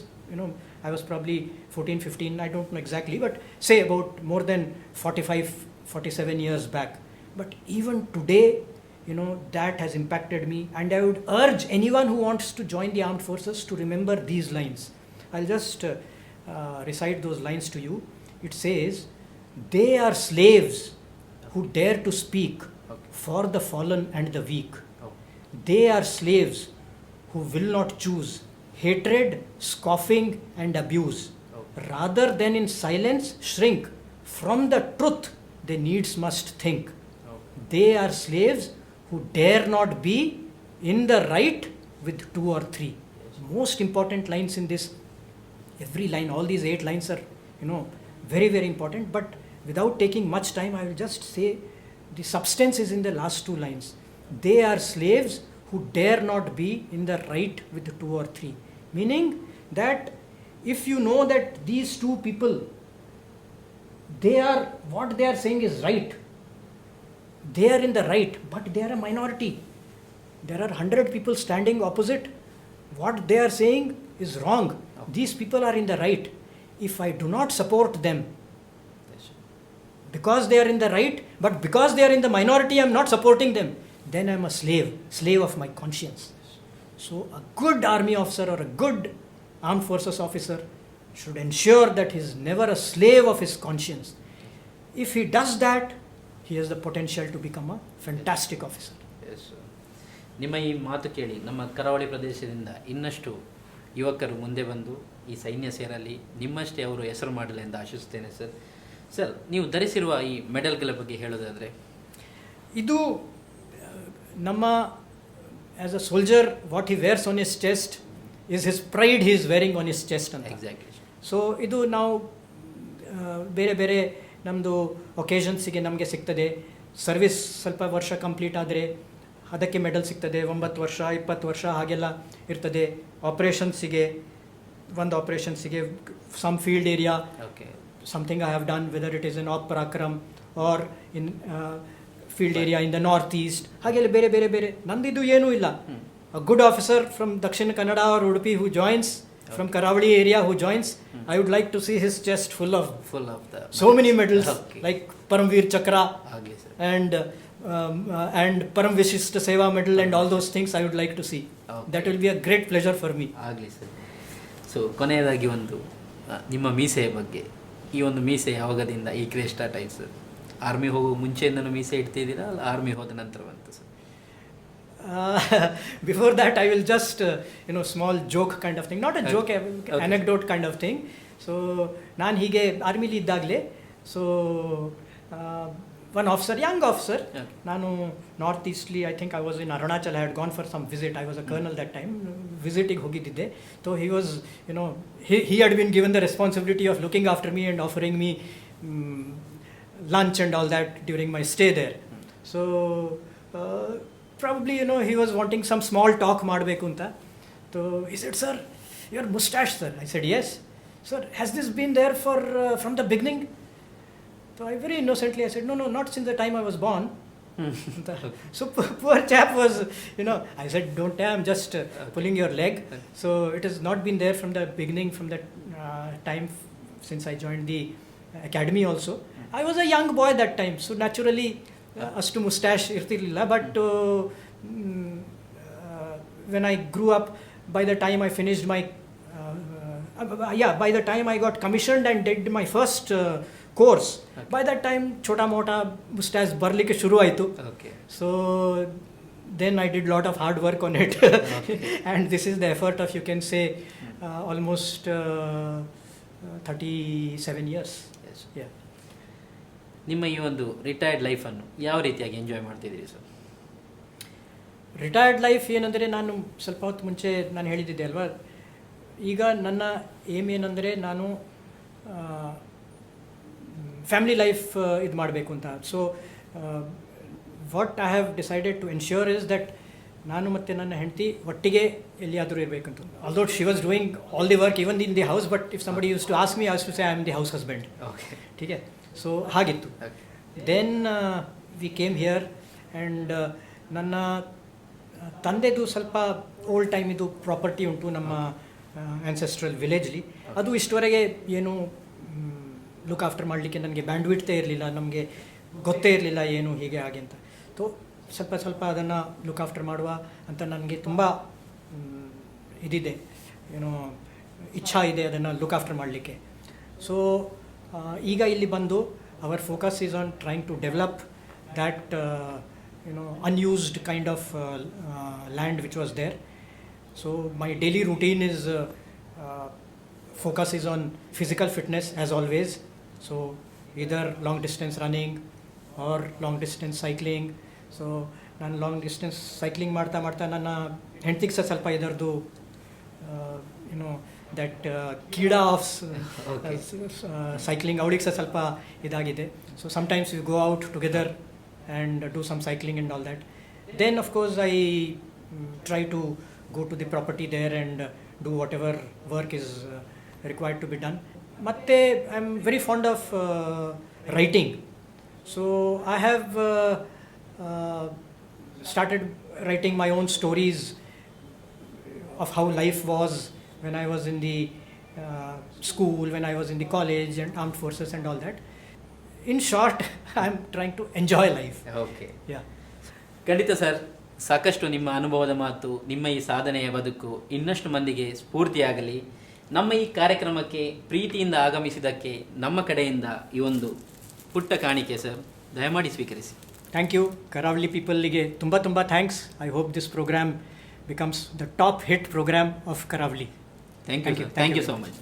I was probably 14, 15, I don't know exactly, but say about more than 47 years back. But even today, that has impacted me, and I would urge anyone who wants to join the armed forces to remember these lines. I'll just recite those lines to you. It says, "They are slaves who dare to speak for the fallen and the weak. They are slaves who will not choose hatred, scoffing and abuse. Rather than in silence shrink from the truth, they needs must think. They are slaves who dare not be in the right with 2 or 3. Most important lines in this. Every line, all these 8 lines are, very, very important. But without taking much time, I will just say the substance is in the last 2 lines. They are slaves who dare not be in the right with 2 or 3. Meaning that if you know that these 2 people, what they are saying is right. They are in the right, but they are a minority. There are 100 people standing opposite. What they are saying is wrong. These people are in the right. If I do not support them, yes, because they are in the right, but because they are in the minority, I am not supporting them, then I am a slave of my conscience. So a good army officer or a good armed forces officer should ensure that he is never a slave of his conscience. If he does that, he has the potential to become a fantastic officer. Yes. ನಿಮ್ಮ ಈ ಮಾತು ಕೇಳಿ ನಮ್ಮ ಕರಾವಳಿ ಪ್ರದೇಶದಿಂದ ಇನ್ನಷ್ಟು ಯುವಕರು ಮುಂದೆ ಬಂದು ಈ ಸೈನ್ಯ ಸೇರಲಿ, ನಿಮ್ಮಷ್ಟೇ ಅವರು ಹೆಸರು ಮಾಡಲಿ ಎಂದು ಆಶಿಸುತ್ತೇನೆ ಸರ್. ಸರ್, ನೀವು ಧರಿಸಿರುವ ಈ ಮೆಡಲ್ಗಳ ಬಗ್ಗೆ ಹೇಳೋದಾದರೆ? ಇದು ನಮ್ಮ as a soldier, what he wares on his chest is his pride he is varying on his chest ಅಂತ. ಎಕ್ಸಾಕ್ಟ್ಲಿ. ಸೊ ಇದು ನಾವು ಬೇರೆ ಬೇರೆ ನಮ್ಮದು ಒಕೇಶನ್ಸಿಗೆ ನಮಗೆ ಸಿಗ್ತದೆ. ಸರ್ವಿಸ್ ಸ್ವಲ್ಪ ವರ್ಷ ಕಂಪ್ಲೀಟ್ ಆದರೆ ಅದಕ್ಕೆ ಮೆಡಲ್ ಸಿಗ್ತದೆ. 9 ವರ್ಷ 20 ವರ್ಷ ಹಾಗೆಲ್ಲ ಇರ್ತದೆ. ಆಪ್ರೇಷನ್ಸಿಗೆ ಒಂದು ಆಪ್ರೇಷನ್ಸಿಗೆ some field area, okay, something I have done, whether it is in op Parakram or in field area in the north east, ಹಾಗೆಲ್ಲ ಬೇರೆ ಬೇರೆ ಬೇರೆ. ನಂದಿದು ಏನೂ ಇಲ್ಲ. a good officer from Dakshin Kannada or Udupi who joins, from Karavali area who joins, I would like to see his chest full of the so many medals, Okay. like Paramveer Chakra ಆಗಲಿ sir. and Param Vishishta Seva medal and all those things I would like to see. Okay. That will be a great pleasure for me. ಆಗಲಿ sir. So ಕೊನೆಯದಾಗಿ ಒಂದು ನಿಮ್ಮ ಮೀಸೆಯ ಬಗ್ಗೆ, ಈ ಒಂದು ಮೀಸೆ ಯಾವಾಗದಿಂದ ಈ ಕ್ರೇಜ್ ಸ್ಟಾರ್ಟ್ ಆಯ್ತು ಸರ್? ಆರ್ಮಿ ಹೋಗೋ ಮುಂಚೆಯಿಂದನೂ ಮೀಸೆ ಇಡ್ತಿದ್ದೀರಾ, ಅಲ್ಲ ಆರ್ಮಿ ಹೋದ ನಂತರ ಬಂತು sir? Before that, I will just, small joke kind of thing. Not a joke, Okay. anecdote kind of thing. So, ನಾನು ಹೀಗೆ ಆರ್ಮಿಲಿ ಇದ್ದಾಗಲೇ, so one officer, young officer, Okay. ನಾನು ನಾರ್ತ್ ಈಸ್ಟ್ಲಿ, I think I was in Arunachal, I had gone for some visit. I was a colonel that time, ವಿಸಿಟಿಗೆ ಹೋಗಿದ್ದಿದ್ದೆ. So he was, he had been given the responsibility of looking after me and offering me lunch and all that during my stay there. So probably, he was wanting some small talk ಮಾಡಬೇಕು ಅಂತ. So he said, "Sir, your mustache, sir." I said, "Yes." "Sir, has this been there from the beginning?" So I very innocently I said, "No, not since the time I was born." So poor chap was, I said, "Don't tell, I'm just pulling your leg." So it has not been there from the beginning, from that time since I joined the academy also. I was a young boy that time, so naturally ಅಷ್ಟು ಮುಸ್ಟ್ಯಾಶ್ ಇರ್ತಿರ್ಲಿಲ್ಲ. But when I grew up, by the time I finished my by the time I got commissioned and did my first course, by that time chota mota mustache barlike shuru aitu. Okay. So then I did lot of hard work on it. And this is the effort of, you can say, almost 37 years. Yes. Yeah. ನಿಮ್ಮ ಈ ಒಂದು retired ಲೈಫನ್ನು ಯಾವ ರೀತಿಯಾಗಿ enjoy ಮಾಡ್ತಿದ್ದೀರಿ sir? Retired life ಏನಂದರೆ, ನಾನು ಸ್ವಲ್ಪ ಹೊತ್ತು ಮುಂಚೆ ನಾನು ಹೇಳಿದ್ದೆ ಅಲ್ವಾ, ಈಗ ನನ್ನ ಏಮ್ ಏನಂದರೆ ನಾನು ಫ್ಯಾಮಿಲಿ ಲೈಫ್ ಇದು ಮಾಡಬೇಕು ಅಂತ. So what I have decided to ensure is that ನಾನು ಮತ್ತು ನನ್ನ ಹೆಂಡತಿ ಒಟ್ಟಿಗೆ ಎಲ್ಲಿಯಾದರೂ ಇರಬೇಕಂತ. Although she was doing all the work even in the house, but if somebody use to ask me, I to say I am the house husband. Okay. ठीक है. So ಹಾಗಿತ್ತು. Then we came here and ನನ್ನ ತಂದೆದು ಸ್ವಲ್ಪ old time ಇದು property ಉಂಟು ನಮ್ಮ ಆ್ಯನ್ಸೆಸ್ಟ್ರಲ್ ವಿಲೇಜ್ಲಿ. ಅದು ಇಷ್ಟವರೆಗೆ ಏನು ಲುಕ್ ಆಫ್ಟರ್ ಮಾಡಲಿಕ್ಕೆ ನನಗೆ ಬ್ಯಾಂಡ್ವಿಡ್ತೇ ಇರಲಿಲ್ಲ, ನಮಗೆ ಗೊತ್ತೇ ಇರಲಿಲ್ಲ ಏನು ಹೀಗೆ ಹಾಗೆ ಅಂತ. ಸೊ ಸ್ವಲ್ಪ ಅದನ್ನು ಲುಕ್ ಆಫ್ಟರ್ ಮಾಡುವ ಅಂತ ನನಗೆ ತುಂಬ ಇದಿದೆ, ಇಚ್ಛಾ ಇದೆ ಅದನ್ನು ಲುಕ್ ಆಫ್ಟರ್ ಮಾಡಲಿಕ್ಕೆ. ಸೊ ಈಗ ಇಲ್ಲಿ ಬಂದು our focus is on trying to develop that unused kind of land which was there. So my daily routine is focus is on physical fitness as always. So either long distance running or long distance cycling. So ನಾನು long distance cycling ಮಾಡ್ತಾ ನನ್ನ ಹೆಂಡತಿಗೆ ಸಹ ಸ್ವಲ್ಪ ಇದರದ್ದು that ಕೀಡಾ of cycling ಅವಳಿಗೆ ಸಹ ಸ್ವಲ್ಪ ಇದಾಗಿದೆ. So sometimes we go out together and do some cycling and all that. Then of course I try to go to the property there and do whatever work is required to be done. ಮತ್ತು I am very fond of writing. So I have started writing my own stories of how life was when I was in the school, when I was in the college and armed forces and all that. In short, I'm trying to enjoy life. Okay. Yeah. ಖಂಡಿತ sir, ಸಾಕಷ್ಟು ನಿಮ್ಮ ಅನುಭವದ ಮಾತು, ನಿಮ್ಮ ಈ ಸಾಧನೆಯ ಬದುಕು ಇನ್ನಷ್ಟು ಮಂದಿಗೆ ಸ್ಫೂರ್ತಿಯಾಗಲಿ. ನಮ್ಮ ಈ ಕಾರ್ಯಕ್ರಮಕ್ಕೆ ಪ್ರೀತಿಯಿಂದ ಆಗಮಿಸಿದ್ದಕ್ಕೆ ನಮ್ಮ ಕಡೆಯಿಂದ ಈ ಒಂದು ಪುಟ್ಟ ಕಾಣಿಕೆ ಸರ್, ದಯಮಾಡಿ ಸ್ವೀಕರಿಸಿ. Thank you. Karavali people ಗೆ ತುಂಬ thanks. I hope this program becomes the top hit program of Karavali. Thank you so much.